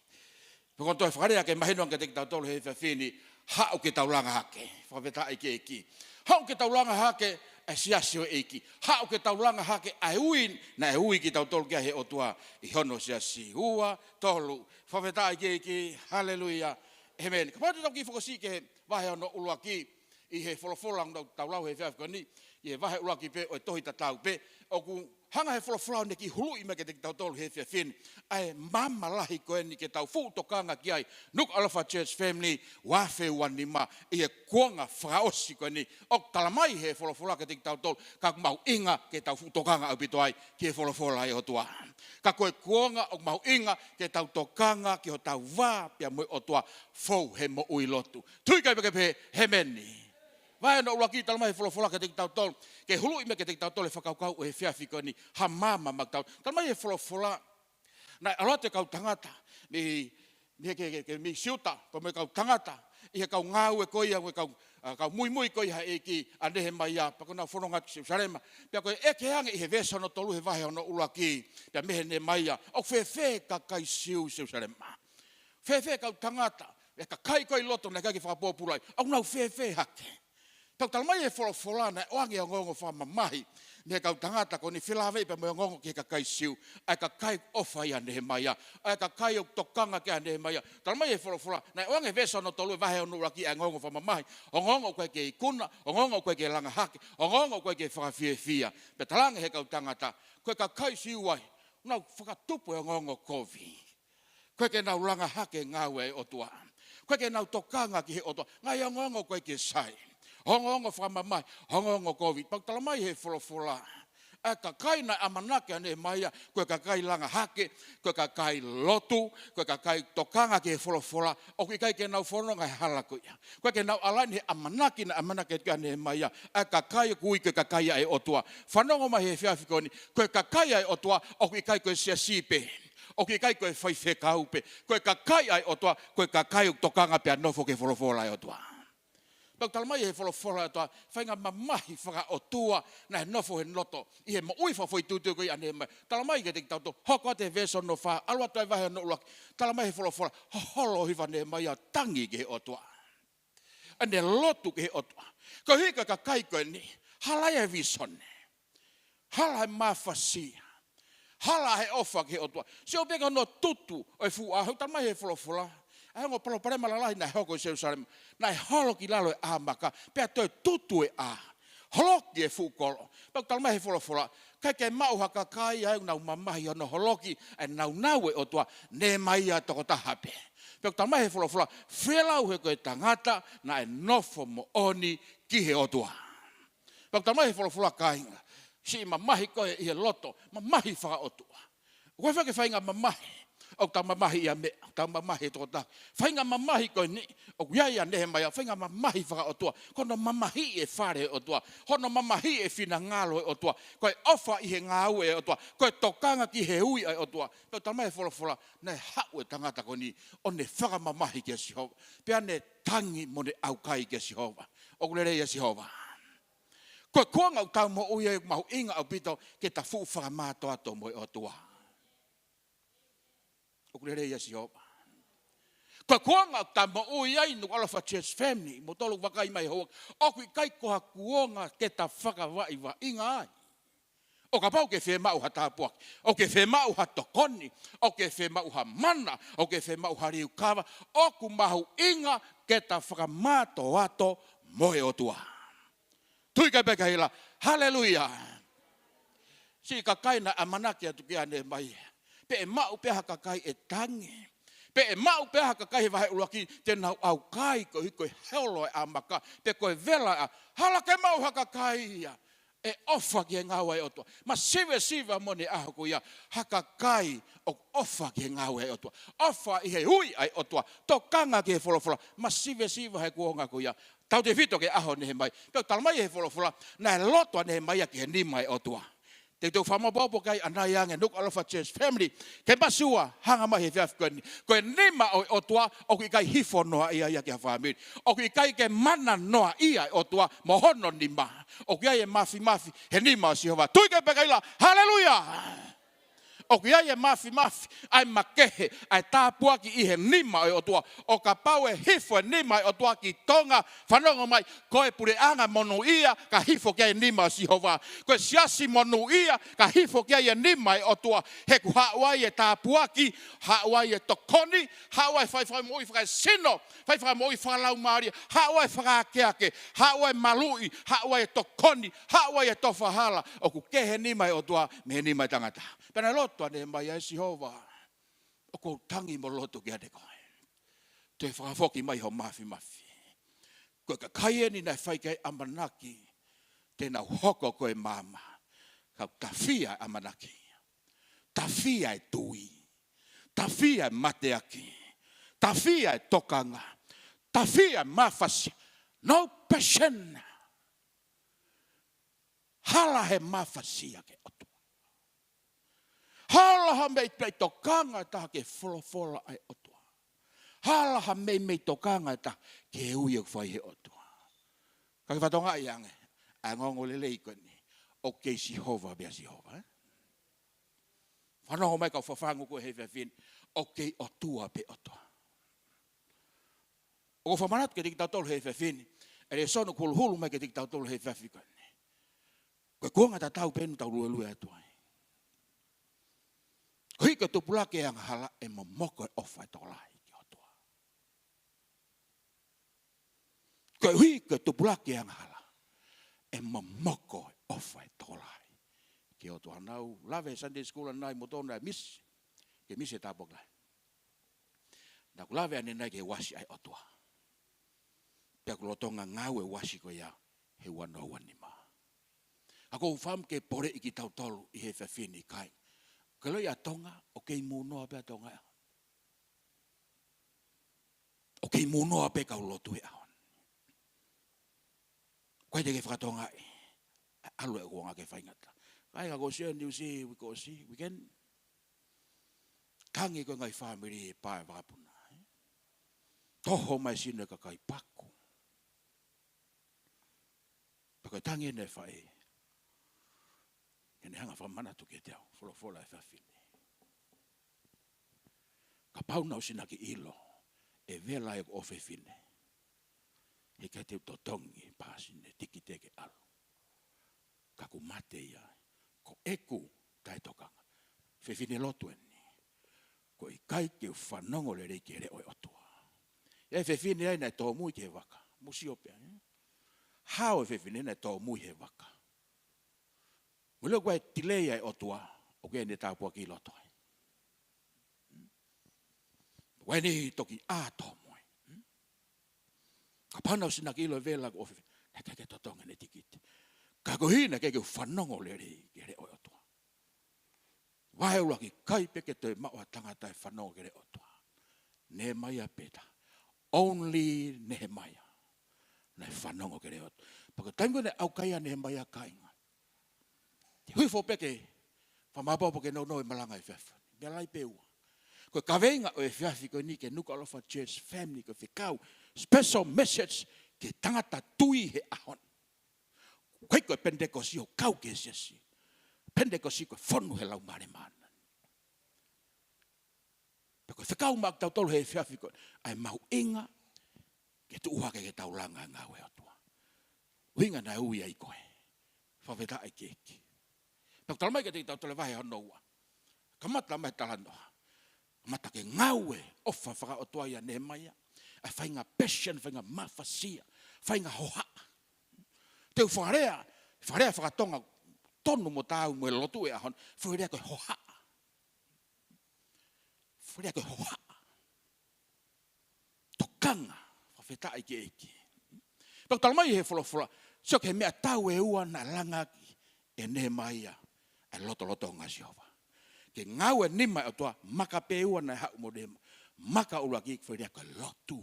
Pekon toi whakarea ke mahinoan ke te kitautolu he whiawhini, hao ke tau langa hake. Whawheta eki. Hao ke tau langa hake, e siasio eiki. Hao ke tau langa hake ai uin, na e ui ki tau tolu kia he Otua i hono siasi. Ua, tolu, whawheta eiki, haleluia, amen. Ka pātu tau ki whakosi ke he wahe ono ulua ki i he Folofola tau lau he whiawhiko ni, i he wahe ulua ki pe o e tohi tatau pe, o ku hanga he Folofola ne ki hulu i me ke te tau tolu he whiawhin, ai mama lahi koe ni ke tau fuutokanga ki ai, Nuku'alofa church family, wafe wanima, i he kuanga whaosi koe ni, o talamai he Folofola ke te tau tolu, ka mau inga ke tau fuutokanga au pito ai, ki he Folofola e Otua. Ka koe kuanga o mau inga ke tau tokanga ki ho tau wā pia mo Otua, fau he mo ui lotu. Tui kai peke pe he meni. Vai no ula ki talamai Folofola ke te kitautolu, ke hulu i me ke te kitautolu e whakaukau o he whiawhiko ni, ha mama maktau. Talamai he Folofola, nai alote kau tangata, mi mi siuta, po me kau tangata, i he kau ngaue koia, kau mui koia e ki a Nehemaia, pakona whanonga ki sarema, pia koe eke hange i he vesono tolu he vahe ono ula ki, pia mehe Nehemaia, o whewhe ka kai siu sarema. Whewhe kau tangata, e ka kai koi loto na kai ki whakapōpulai, au nau whewhe hake. Tau talamai e Folofola na oange o ngongo whamamahi. Ne kau tangata ko ni whilawe pa mo ngongo ki ka kai siu. Ai ka kai ofa i a Nehemaia. Ai ka kai o tokanga ki a Nehemaia. Talamai e Folofola na oange vesa no tolu vahe o nura ki a ngongo whamamahi. O ngongo koe ke ikuna, o ngongo koe ke langa hake, o ngongo koe ke whakawhiawhia. Pe talange he kau tangata, koe ka kai siu ai, nau whakatupu e o ngongo kovi. Koe ke nau langa hake ngaue e Otua. Koe ke nau tokanga ki he Otua. Ngai o ngongo koe ke sai. Hongo whamamai, hongo COVID. Pau talamai he Folofola. E ka kai na amanake a Nehemaia, koe ka kai langa hake, koe ka kai lotu, koe ka kai tokanga ki he Folofola, o ki kai ke nau whanonga he halakuia. Koe ke nau alaini he amanake ki a Nehemaia, e ka kai kui koe ka kai e Otua. Whanongo mai he whiawhikoni, koe ka kai e Otua, o ki kai koe sia sipe. O ki kai koe whaiwhe kaupe, koe ka kai e Otua, koe ka kai tokanga pe a nofo ke Folofola e Otua. Pau talamai he folofola toa whainga mamahi whaka Otua na he nofo he noto. I he mo ui whawhoi tūtū koe ane mai. Talamai ke te kitauto hoko te veso no wha alwa tai wahe no ulaki. Talamai he folofola holo hiwa Nehemaia tangi ke he Otua. Ane lotu ke he Otua. Ko hika ka kai koe ni halai he visone. Hala he mawhasia. Hala he ofa ke he Otua. Se o peka no tutu o e fu ahu talamai he folofola. Ai ngo palo pare malalahi na hoko Jerusalem na holo ki lalo e amaka pe to tutu e a holoki e fukolo pe talma he folofola kai ke mau haka kai ai na mamahi no holoki e nau e Otua Nehemaia to ta hape pe talma he folofola felau he ko tangata na e nofo mo oni ki he Otua pe talma he folofola kai si mamahi ko e loto mamahi fa Otua ko fa ke fainga mamahi o ta mamahi ia me ta mamahi to ta fainga mamahi ko ni o ia Nehemaia fainga mamahi fa Otua kono mamahi e fare Otua hono mamahi e fina ngalo e Otua ko ofa i he ngaue e Otua ko tokanga ki he ui e Otua to ta mai folofola na hau e tangata ko ni one faga mamahi ke Jehova pe ane tangi mo ne au kai ke Jehova o glere ia Jehova ko konga ta mo o ia mau inga au pito ke ta fu faga mato ato mo e Otua o kulere ia Jehova. Ko kuanga tamo o iai Nuku'alofa church family mo tolu wakai mai ho o ku kai ko kuonga ke ta whaka vai wa inga ai. O ka pau ke fe mau hata puak. O ke fe mau ha tokoni, o ke fe mau ha mana, o ke fe mau ha riu kawa, o ku mahu inga ke ta whaka mato ato mo e Otua. Tui kai peka hila. Hallelujah. Si ka kaina amanaki atu ki ane mai. Pe e mau peha kakai e tangi. Pe e mau peha kakai vahe ulaki te nau au kai ko hiko heolo e amaka. Pe koe vela a hala ke mau hakakai ia. E ofa ki e ngaue e Otua. Ma sive mone aho ko ia hakakai o ofa ki e ngaue e Otua. Ofa i he hui ai Otua. To kanga ki he folofola. Ma sive he kuonga ko ia. Tau te fito ke aho Nehemaia. Pe talamai he folofola. Na e loto Nehemaia ki he nima e Otua. Te tau whama bobo kai anai ange Nuku'alofa church family. Ke masua hanga mai he fiaf koe ni. Koe nima o Otua o kui kai hifo noa ia ki ha whamiri. O kui kai ke mana noa ia Otua mo hono nima. O kui ai e mafi he nima o Jehova. Tui ke pekaila. Hallelujah! O kui ai e mafi ai makehe ai tāpuaki i he nima o Otua. O ka pau e hifo e nima o Otua ki tonga whanongo mai. Koe pure anga monu ia ka hifo kia e nima o Jehova. Koe siasi monu ia ka hifo kia e nima o Otua. He ku hawai e tāpuaki, hawai e tokoni, hawai whai moi whai sino, whai moi whalau maria, hawai whakakeake, hawai malui, hawai e tokoni, hawai e tofahala. O ku kehe nima o Otua me he nima tangata. Pena loto Nehemaia e Jehova. O kou tangi mo loto ki ane koe. Te whakafoki mai ho mafi. Koe ka kai ni nei whaikai amanaki. Tēnā hoko koe mama. Kau tawhia amanaki. Tawhia e tui. Tawhia e mateaki. Tawhia e tokanga. Tawhia e mawhasi. No passion. Hala he mawhasia ke Otua. Halaha mei tokanga ta ke Folofola ai Otua. Halaha mei tokanga ta ke ui o whai he Otua. Ka whatonga i ange. A ngongo le leiko ni. O ke Jehova bea Jehova. Whanongo mai kau whawhangu ko he whiawhin. O ke Otua pe Otua. O ko whamanatu ke te kitautolu he whiawhin. E re sonu hulu mai ke te kitautolu he whiawhin. Koe kuanga ta tau penu tau lue atua. Hui ka tupulake ang hala e momoko e ofa e tolai ki Otua. Koe hui ka tupulake ang hala e momoko e ofa e tolai ki Otua. Nau lave Sunday school nai motona miss ke miss e tapok lai. Nau lave ane nai ke wasi ai Otua. Pea kulotonga ngaue wasi ko ia he wano wanima. Ako ufam ke pore i kitautolu i he whiawhini kai. Kalau ia tonga, okei muno ape tonga. Okei muno ape kau lotu e aon. Koe te ke whakatonga e. Alu e kuanga ke whaingata. Kai ka kosea ni usi, we can. Kangi ko ngai whamiri e pae wakapuna. Toho mai sino ka kai paku. koe tangi ne whae. Kene hanga whamana tu ke te au. Folofola e whawhine. Ka pauna o sina ki ilo. E vela e o whewhine. He kai te totongi pāsine tiki teke alu. Ka ku mate ia. Ko eku tai tokanga. Whewhine lotu eni. Ko i kai ke whanongo le reiki re oi Otua. E whewhine ai nei tō mui ke waka. Musi opea. Hao e whewhine nei tō mui he waka. Mule koe tilei ai Otua. O ke ne tāpua ki loto ai. Wai ni toki ātō mui. Ka panau sina ki ilo vela ko ofi. Neka ke totonga ne tikite. Ka kohina ke whanongo le reiki re oi Otua. Wai ula ki kai peke te maua tangata e whanongo ke re Otua. Nehemaia peta. Only Nehemaia. Nei whanongo ke re Otua. Paka taimko ne au kaia Nehemaia kainga. Te hui fo peke. Whamapopo ke no e malanga e whewha. Mea lai peua. Koe Kaveinga o e whiawhi koe ni ke Nuku'alofa Church Family koe whikau. Special message ke tangata tui he ahon. Koe koe pentekosi o kau ke sesi. Pentekosi koe whonu he lau mare mana. Pe koe whikau mak tau tolu he whiawhi koe. Ai mahu inga ke tu uhake ke tau langa ngaue Otua. Uinga na ui ai koe. Whaweta ai keki. Pe talamai ke te tau tole vahe honoua. Kamata mai talanoa. Mata ke ngaue ofa whaka Otua ia Nehemaia. Ai whainga passion, whainga mafasia, whainga hoha. Teu wharea whakatonga tonu mo tāu mo e lotu e ahon, wharea koe hoha. Wharea koe hoha. Tokanga, whawhetai ke eki. Pau talamai he Folofola, sio ke mea tau e ua na langa e Nehemaia, e loto ngasi hova. Ke ngaue nima Otua maka peua na hau modema maka ulaki wharia ka lotu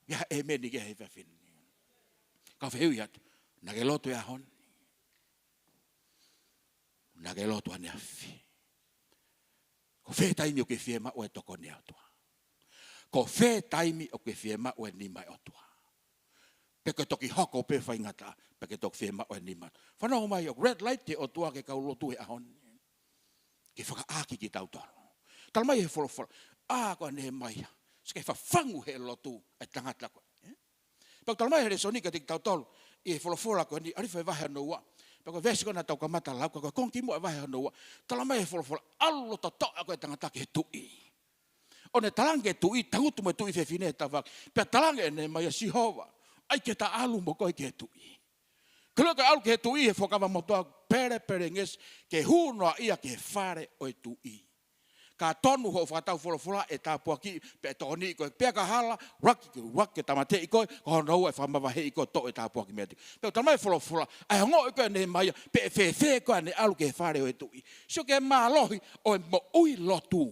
ya e meni ke he whawhin ka whehui atu na ke lotu e ahon na ke lotu ane awhi ko whe taimi o ke whie ma o e toko ne Otua ko whe taimi o ke whie ma o e nima Otua peke toki hoko pe whaingata peke toki whie ma o e nima whanau mai o red light te Otua ke kau lotu e ahon ke whakaaki ki kitautolu. Talamai he Folofola. Koa Nehemaia. Se ke whawhangu he lotu e tangata koe. Pau talamai he resonika te kitautolu. I he Folofola koe ni ariwha e wahe anoua. Pau koe vesi kona tau kamata lau. Koe kongi mo e wahe anoua. Talamai he Folofola. Alo to toa koe tangata ke tui. O ne talange tui. Tangutu mo tui whewhine e tawak. Pea talange e Nehemaia sihova. Ai ke ta alu mo koe ke tui. Kelo ke alu ke tui he whakawa motoa pere nges ke hunoa ia ke whare o e tui. Ka tonu ho whakatau Folofola e tāpua ki pe toni koe pea ka hala wake tamate i koe ko honou e whamawahe i koe to e tāpua ki mea te. Peo tamai Folofola ai hongo i koe Nehemaia pe e whewhe koe ne alu ke whare o e tui. Sio ke mālohi o e mo ui lotu.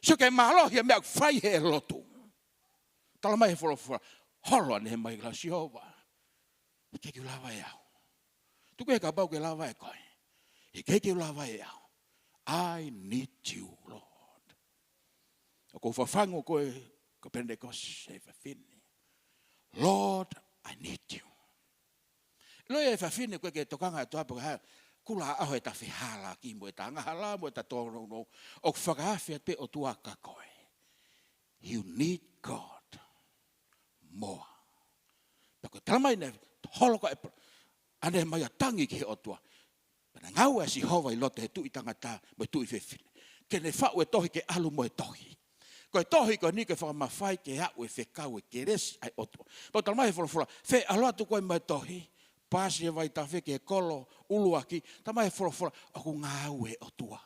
Sio ke mālohi e mea whai he lotu. Talamai Folofola holo Nehemaia la sihova. Ke ki lawa e au. Tuku e ka bau ke lawa e koe. E ke lawa e au. I need you, Lord. O ko whawhango koe, ko Pentecost e whawhine. Lord, I need you. Loi e whawhine koe ke tokanga e toapo ka kula aho e ta whihala ki mo e ta ngahala mo e ta tōno no. O whakahawhi pe o tuaka koe. You need God more. Pako talamai ne holoko e ane mai a tangi ki he Otua. Pana ngaue si hova I lote he tui tangata mo tui whewhine. Ke ne whau e tohi ke alu mo e tohi. Ko e tohi ko ni ke whakamawhai ke hau e whekau e ke resi ai Otua. Pau talamai he Folofola. Whe aloatu koe mo e tohi. Pasi e vai tawhi ke kolo uluaki. Tamai he Folofola. Oku ngaue Otua.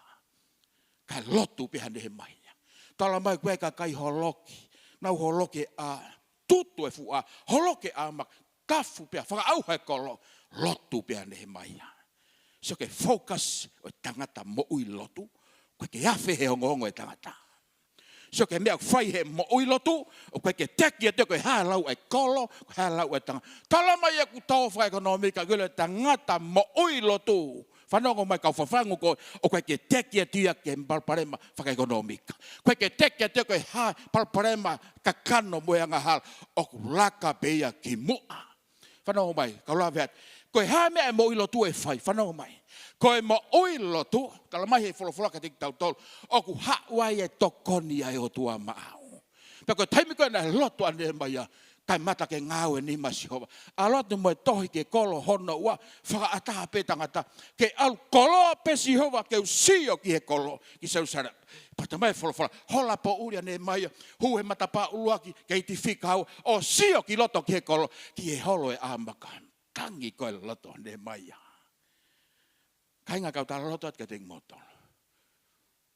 Kai lotu piha Nehemaia. Talamai koe ka kai holoki. Nau holoki a tutu e fua. Holoki a mak. Tafu pia, whaka au hai kolo, lotu pia Nehemaia. So ke focus o tangata mo ui lotu, koe ke awhi he hongo e tangata. So ke mea whai he mo ui lotu, o koe ke teki e te koe haa lau e kolo, haa lau e tangata. Talamai e ku tau whai ekonomika, gule tangata mo ui lotu, Whanongo mai kau whawhangu ko o koe ke tekia tia ke palparema whakaekonomika. Koe ke tekia tia koe ha palparema ka kano moeanga hal o laka beia ki mua. Whanongo mai, kau la veat. Koe ha mea e mo ilo tu e whai, whanongo mai. Koe mo ilo tu, kala mai he Folofola ka te kitautolu, o ku hawai e tokoni ai o tua maau. Pea koe taimi koe na loto a Nehemaia, kai mata ke ngaue ni Masihova. A loto mo e tohi ke kolo hono ua, whakaataha pe tangata, ke al kolo pe Sihova, ke usio ki he kolo, ki seu sarap. Pata mai Folofola, hola po uria Nehemaia, hu he matapa uluaki, ke iti whikau, o sio ki loto ki he kolo, ki he holo e amakam. Tangi koe loto Nehemaia. Kainga kau tala loto at ka ting motol.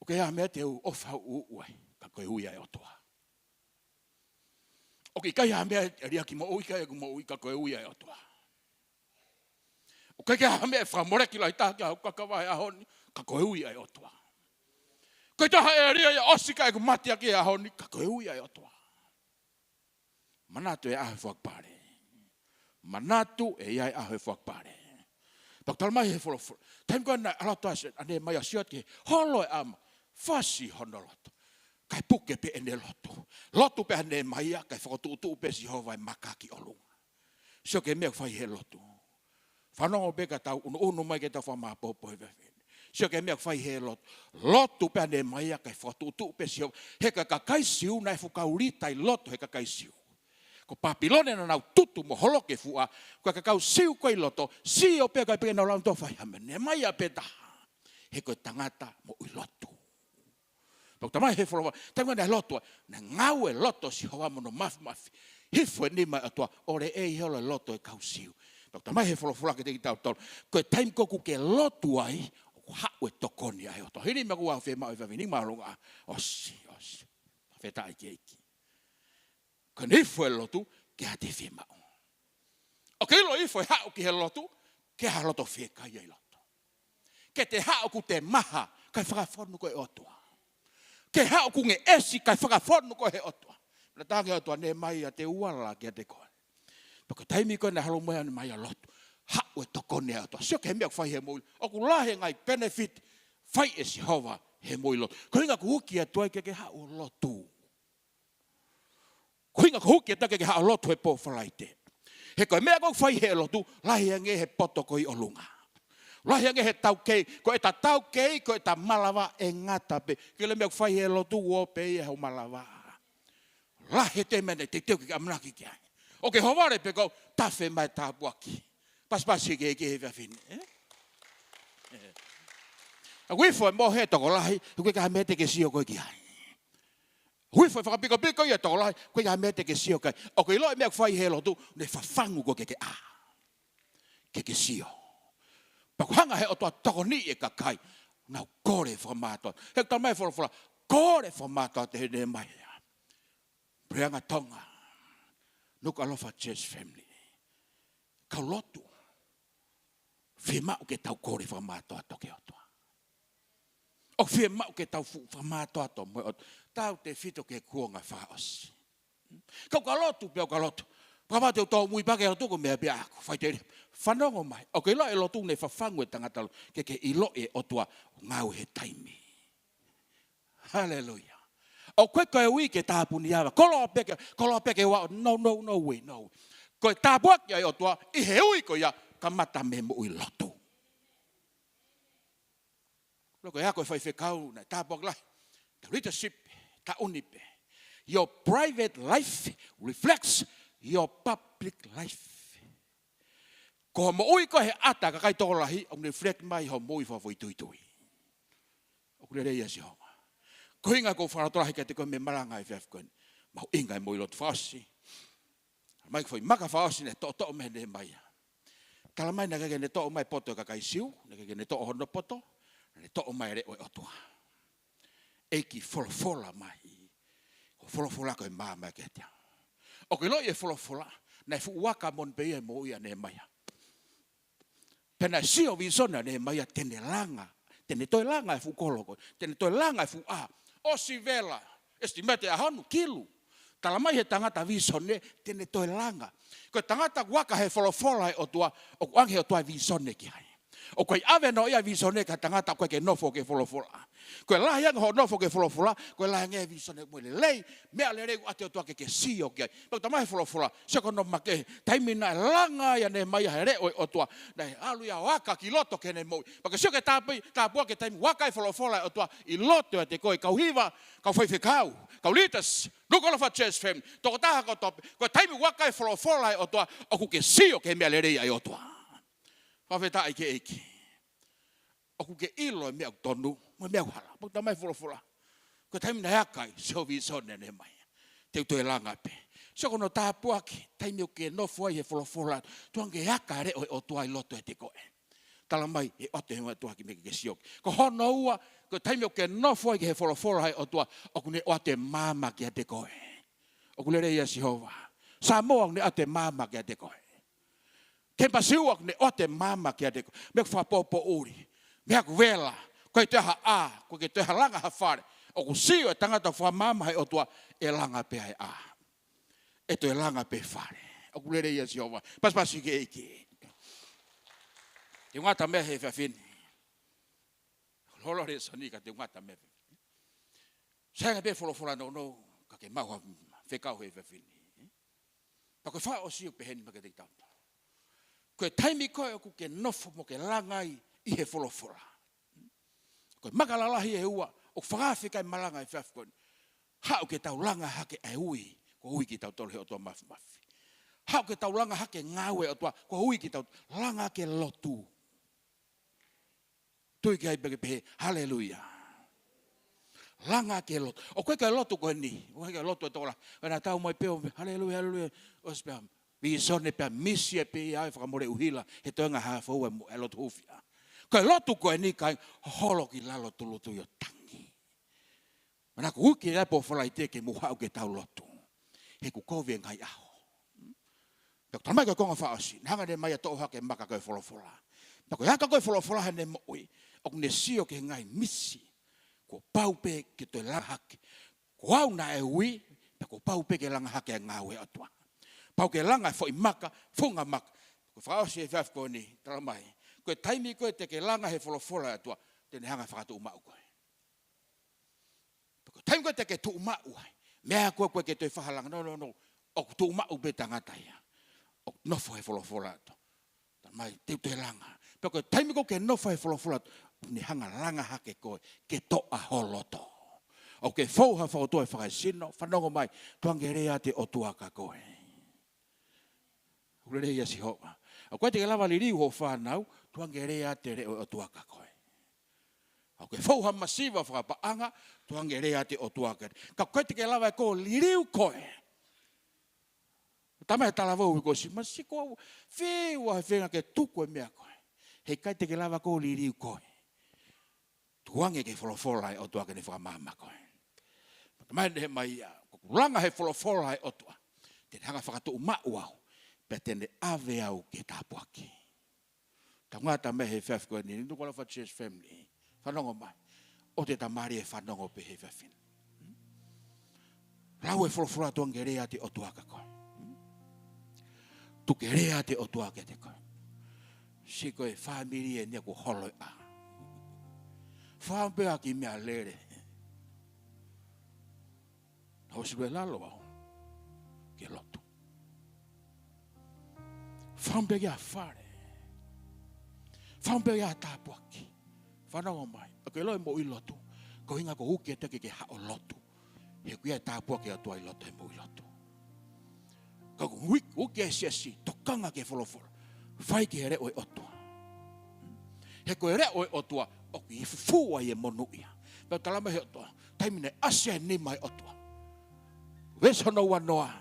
O kaya mea te u ofa uuai, ka koe huia e Otua. O kaya mea ria ki mo ui kaya ku mo ui ka koe huia e Otua. O kaya mea e whamore ki lai tāki au kakawai ahoni, ka koe huia e Otua. Koe taha e ria e osika e ku matia ki ahoni, ka koe huia e Otua. Manatu e ahe whakpare. Manatu e iai ahe whakpare. Pak talmai he Folofola. Taim koe na alatoa se ane mai asiot ki holo e ama. Fasi hono loto. Kai puke pe ene loto. Loto pe ane mai kai whakotuutu pe Sihova e makaki olunga. Sio ke mea whai he loto. Whanongo beka tau unu mai ke tau whamapopo he vevene. Sio ke mea whai he loto. Loto pe ane mai kai whakotuutu pe Sihova. He ka kaisiu na e whakaurita i loto he ka kaisiu. Ko papilone na nau tutu mo holoke fua, ko kakau siu koe loto, sio pe koe pe na lau tofa hame, Nehemaia pe taha, he koe tangata mo ui loto. Pau tamai he Folofola, tango na lotoa, na ngaue loto si hoa mono mafi, hifo e nima atua, ore e holo loto e kau siu. Pau tamai he Folofola ke te ki tautolu, koe taim koku ke lotu ai, o hau e tokoni ai oto. Hini me kua whema o whawini marunga, osi, wheta ai keiki. Ka nifo e lotu, ke ha te whemau. O ke ilo ifo e hao ki he lotu, ke ha loto whekai e loto. Ke te hao ku te maha, kai whakawhonu ko e Otua. Ke hao ku nge esi, kai whakawhonu ko he Otua. Na tāke Otua Nehemaia te uala ki a te koe. Paka taimi koe na halo moea ni mai a lotu. Hao e tokone e Otua. Sio ke he mea ku whai he mui. O ku lahe ngai benefit, whai e Sihova he mui lotu. Ko inga ku huki e tuai ke hao lotu. Kuinga ko huki e take ke hao lotu he pōwhalaite. He koe mea kau whai he lotu, lahi ange he poto koi olunga. Lahi ange he tau kei, ko e ta tau kei, ko e ta malawa e ngata pe. Kile mea whai he lotu uo pe e hau malawa. Lahi te mene te teo ki amnaki ki ai. O ke haware pe kau, tawhe mai tā buaki. Paspasi ke he whawhine. A wifo e mo he toko lahi, koe ka mea te ke sio koe ki ai. Hui foi whakapika pika ia tō lai, koe ngā mea te ke sio kai. O koe loi mea whai he lotu, ne whawhangu ko ke a. Ke sio. Paku hanga he Otua toko ni e ka kai. Nau kore whamatoa. He tā mai Folofola, kore whamatoa te he Nehemaia. Preanga tonga. Nuku'alofa church family. Kau lotu. Whimau ke tau kore whamatoa toke Otua. O whimau ke tau whamatoa to moe Otua. Tau te fito ke kuonga whaos. Kau ka lotu, pia ka lotu. Papa te tau mui pake au tuku mea pia aku. Whai te whanongo mai. O ke ilo e lotu ne whawhangu e tangatalu. Ke ilo e Otua ngau he taimi. Hallelujah. O koe koe ui ke tāpuni awa. Kolo peke wao. No way. Koe tāpuak ia e Otua. I he ui ko ia. Ka mata me mo ui lotu. Loko ea koe whai whekau na tāpuak lai. The leadership ta unipe. Your private life reflects your public life. Ko mo ui ko he ata ka kai tolahi o reflect mai ho moi fa foi tui. O kule reia si ho. Ko inga ko fa tolahi ka te ko me malanga e fef kon. Ma inga mo lot fasi. Mai foi maka fasi ne to me Nehemaia. Kala mai na ke ne to mai poto ka kai siu, ne ke ne to hono poto, ne to mai re o Otua. Eki Folofola mai. O Folofola koe māma ke tia. O ke loi e Folofola, nei fu waka mon pe e mo ia Nehemaia. Pena sio visona Nehemaia tene langa. Tene toi langa e fu koloko. Tene toi langa e fu a. O si vela. Estimate a honu kilu. Tala mai he tangata visone tene toi langa. Koe tangata waka he Folofola e Otua. O ange Otua visone ki hai. O koe ave no ia visone ka tangata koe ke nofo ke folofola. Koe lahi anga ho nofo ke folofola, koe lahi nge visone mo le lei, mea le regu ate o tua ke sio ke ai. Pau tamai folofola, seko no make, taimina langa ya Nehemaia he re o tua, nei alu ya waka ki loto ke ne mo. Paka sio ke tāpua ke taimi waka i folofola o tua, i loto e te koe, kau hiva, kau whaiwhikau, kau litas, Nuku'alofa church family, toko taha ko tope, koe taimi waka i folofola o tua, o ku ke sio ke mea le rei ai o tua. Whawheta ike eke. Oku ke ilo e mea tonu, mo mea hala, mo tamai folofola. Ko taimi na hakai, so vi so nene mai. Te uto e langa pe. So kono tāpua ki, taimi o ke nofo ai he folofola, tuange haka re o tua i loto e te koe. Tala mai, e ote he tua ki me ke sioki. Ko hono ua, ko taimi o ke nofo ai he folofola ai o tua, oku ne ote mama ki a te koe. Oku le reia Sihova. Samoa ne ote mama ki a te koe. Ke pasiua ne ote mama ki a te koe. Me whapopo uri. Mea ku vela, koe te ha a, koe ke te ha langa ha whare. O ku sio e tangata wha mama hei o tua, e langa pe hai a. E to e langa pe whare. O ku lere ia Sihova. Paspasi ke eike. Te ngata mea hei whiawhini. Lolo re sonika te ngata mea whiawhini. Sainga pe folofola no, ka ke maua whekau hei whiawhini. Pa koe wha o sio pe heni maka te tauta. Koe taimi koe o ku ke nofo mo ke langai, I he folofola. Koe makalalahi e ua, o whakawhikai malanga I whiawhikoni. Hau ke tau langa hake e ui, ko ui ki tautolu he o tua mafi mafi. Hau ke tau langa hake ngaue o tua, ko ui ki tau langa ke lotu. Tui ki haipeke pehe, haleluia. Langa ke lotu. O koe ke lotu koe ni, o koe ke lotu e tola, wana tau moi peo, haleluia, haleluia, o spea, visone pea misi e pea ai whakamore uhila, he toenga hafa ua e lotu hufia. Koe lotu koe ni kai holo ki lalo tulutu i o tangi. Mana ku uki e po whalai te ke muhau ke tau lotu. He ku Kaveinga I aho. Peko tamai koe konga whaosi. Hanga ne mai a toa hake maka koe Folofola. Peko haka koe Folofola he ne mo'i. Oku ne sio ke ngai misi. Ko paupe ke toi langa hake. Ko au na e ui. Peko paupe ke langa hake ngaue Otua. Pau ke langa fo I maka, funga maka. Ko whaosi e whiawhiko ni, tala mai. Koe taimi koe te ke langa he folofola atua, tene hanga whakatu umau koe. Koe taimi koe te ke tu umau ai, mea koe koe ke toi whahalanga, no, o tu umau be tangata ia, o nofo he folofola atua. Mai te te langa. Koe taimi koe ke nofo he folofola atua, ne hanga langa hake koe, ke toa holoto. O ke fauha whautoa e whakaisino, whanongo mai, tuange rea te Otua ka koe. Ure ia Sihova. O koe te ke lava li riu ho whanau, tuange rea te re o Otua ka koe. O koe fauha masiva whakapaanga, tuange rea te Otua ka. Ka koe te ke lava e ko li riu koe. Tama e tala vau ko si, mas si ko whewa he whenga ke tuku e mea koe. He kai te ke lava ko li riu koe. Tuange ke Folofola e Otua ka ne whakamama koe. Tama e Nehemaia, langa he Folofola e Otua. Te hanga whakatu umau au. Pe tene ave au ke tāpuaki. Ta ngata me he whiawhiko ni, Nuku'alofa church family, whanongo mai. O te tamari e whanongo pe he whiawhin. Rau e Folofola tuange rea te Otua ka koe. Tuke rea te Otua ke te koe. Si koe whamiri e nia ku holoi a. Whampea ki mea lere. Hau siwe lalo au. Ke lotu. Whampea ki a whare. Whampea ki a tāpuaki. Whanongo mai. A koe loi mo I lotu. Ko hinga ko uke teke ke hao lotu. He kuia tāpuaki a tua I lotu e mo I lotu. Ka ko uke e siasi. Tokanga ke Folofola. Whai ki he reo e Otua. He koe reo e Otua. O ki I fufua I e monu ia. Pau talama he Otua. Taimine asia ni mai Otua. Vesono wanoa.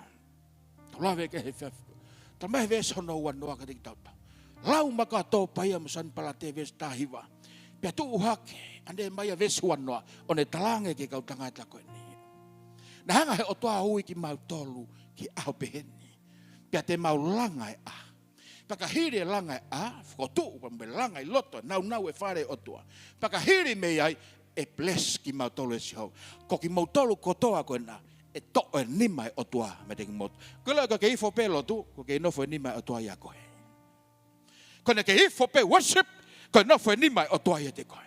Talawe ke he whiawhiko. Tamahe vesono wanoa ka te kitauta. Lau maka tō paia musan palate ves tahiwa. Pia tuu hake. Ane maia ves wanoa. O ne talange ke kau tangata koe ni. Na hanga he Otua hui ki mau tolu ki aho peheni. Pia te mau langa e a. Paka hiri langa e a. Whakotu pambe langa I loto. Nau e whare Otua. Paka hiri mei ai. E bless ki mau tolu e sihau. Ko ki mau tolu kotoa koe na. E to e nima e Otua me te kimotu. Kula ka ke ifo pe lotu. Ko ke inofo e nima e Otua ia koe. Kone ke ifo pe worship. Koe no fwe ni mai o tua ia te koe.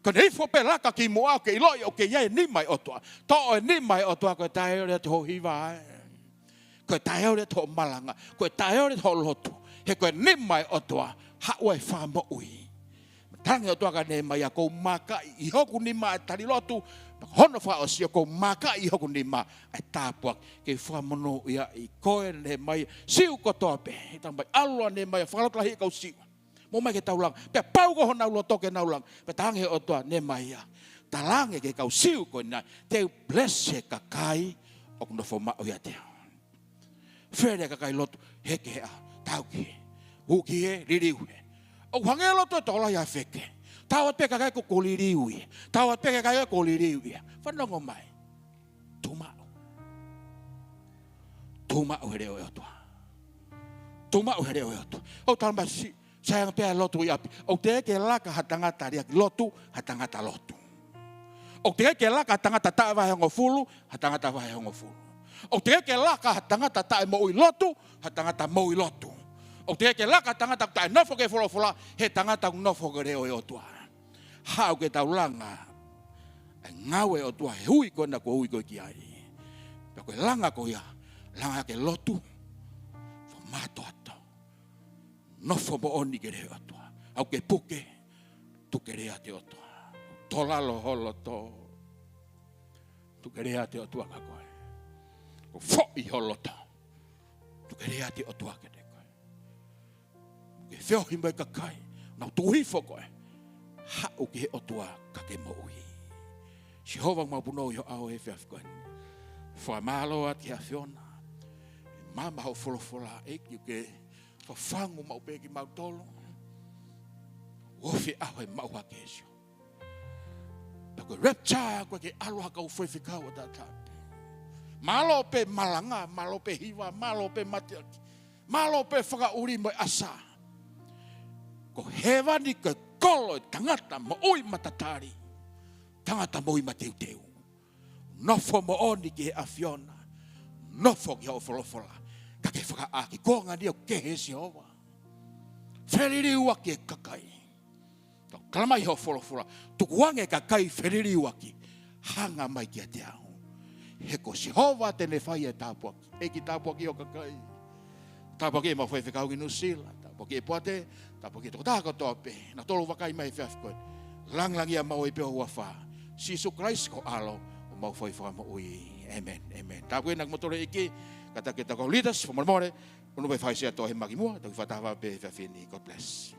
Koe nei fo pe laka ki mua ke iloi o ke iai ni mai o tua. To o ni mai o tua koe tae ore te ho hiva. Koe tae ore te ho malanga. Koe tae ore te ho lotu. He koe ni mai o tua. Haua e wha mo ui. Tangi o tua ka Nehemaia kou maka i hoku ni mai tari lotu. Hono wha o sio kou maka i hoku ni mai. Ai tāpuak ke wha mono ia i koe Nehemaia. Siu kotoa pe. I tambai alua Nehemaia. Whakalaplahi kau siu. Mo mai ke taulang. Pe pau ko hona ulo toke naulang. Pe tangi o tua Nehemaia. Talange ke kau siu koe nai. Te blesse kakai. O kuno foma o ia te. Where kakai lotu. Heke hea. Tauki. Huki he. Ririu he. O hangelo to tola ya feke. Tawat pe kakai ko koliriui. Tawat pe kakai ko koliriui. Fanongo mai. Tuma. Tuma o here o tua. Tuma o here o tua. O tamba si sayang pe lotu ya. O te ke laka hatangata ria lotu hatangata lotu. O te ke laka hatangata ta va ngo fulu hatangata va ngo fulu. O te ke laka hatangata ta mo i lotu hatangata mo i lotu. O te ke laka tangata ta nofo ke Folofola he tangata nofo ke reo e Otua. Hau ke tau langa. Ngaue Otua he hui ko na ko hui ko ki ai. Pe ko langa ko ia. Langa ke lotu. Fo mato ato. Nofo mo oni ke reo Otua. Au ke puke. Tu ke rea te Otua. Tolalo holo to. Tu ke rea te Otua ka koe. Ko fo i holo to. Tu ke rea te Otua ke te. Ke feo himai kakai. Nau tuhi fokoe. Hau ke he Otua kake moui. Jehova mabuno yo au he fiafkoe. Fua malo at ki afiona. Mama hau Folofola eki ke. Fua fangu mau peki mau tolo. Wofi au he mau hake esio. Tako repcha koe ke alu haka ufoi fikau o tatapi. Malo pe malanga, malo pe hiva, malo pe matiaki. Malo pe whaka uri mo asa. Ko hewa ni ke kolo tangata mo oi matatari. Tangata mo oi mateuteu. Nofo mo oni ki he afiona. Nofo ki hao Folofola. Ka ke whaka aki konga ni o ke he si hoa. Wheriri ua ki e kakai. Kalamai hao Folofola. Tukuange kakai wheriri ua ki. Hanga mai ki a te au. Heko si hova tene whai e tāpuaki. Eki tāpuaki o kakai. Tāpuaki e mawhai whikau ki Nusila. Tāpuaki e poate. Tāpuaki e toko tāko tope. Na tolu wakai mai whiafkoe. Langlangi a mau e peo hua wha. Sisu Christ ko alo. O mau whai whama ui. Amen. Amen. Tāpuaki nak motore iki. Kata kita ko leaders. Whamormore. Unu bai whai sea tohe maki mua. Taki whatawa pe whiafini. God bless.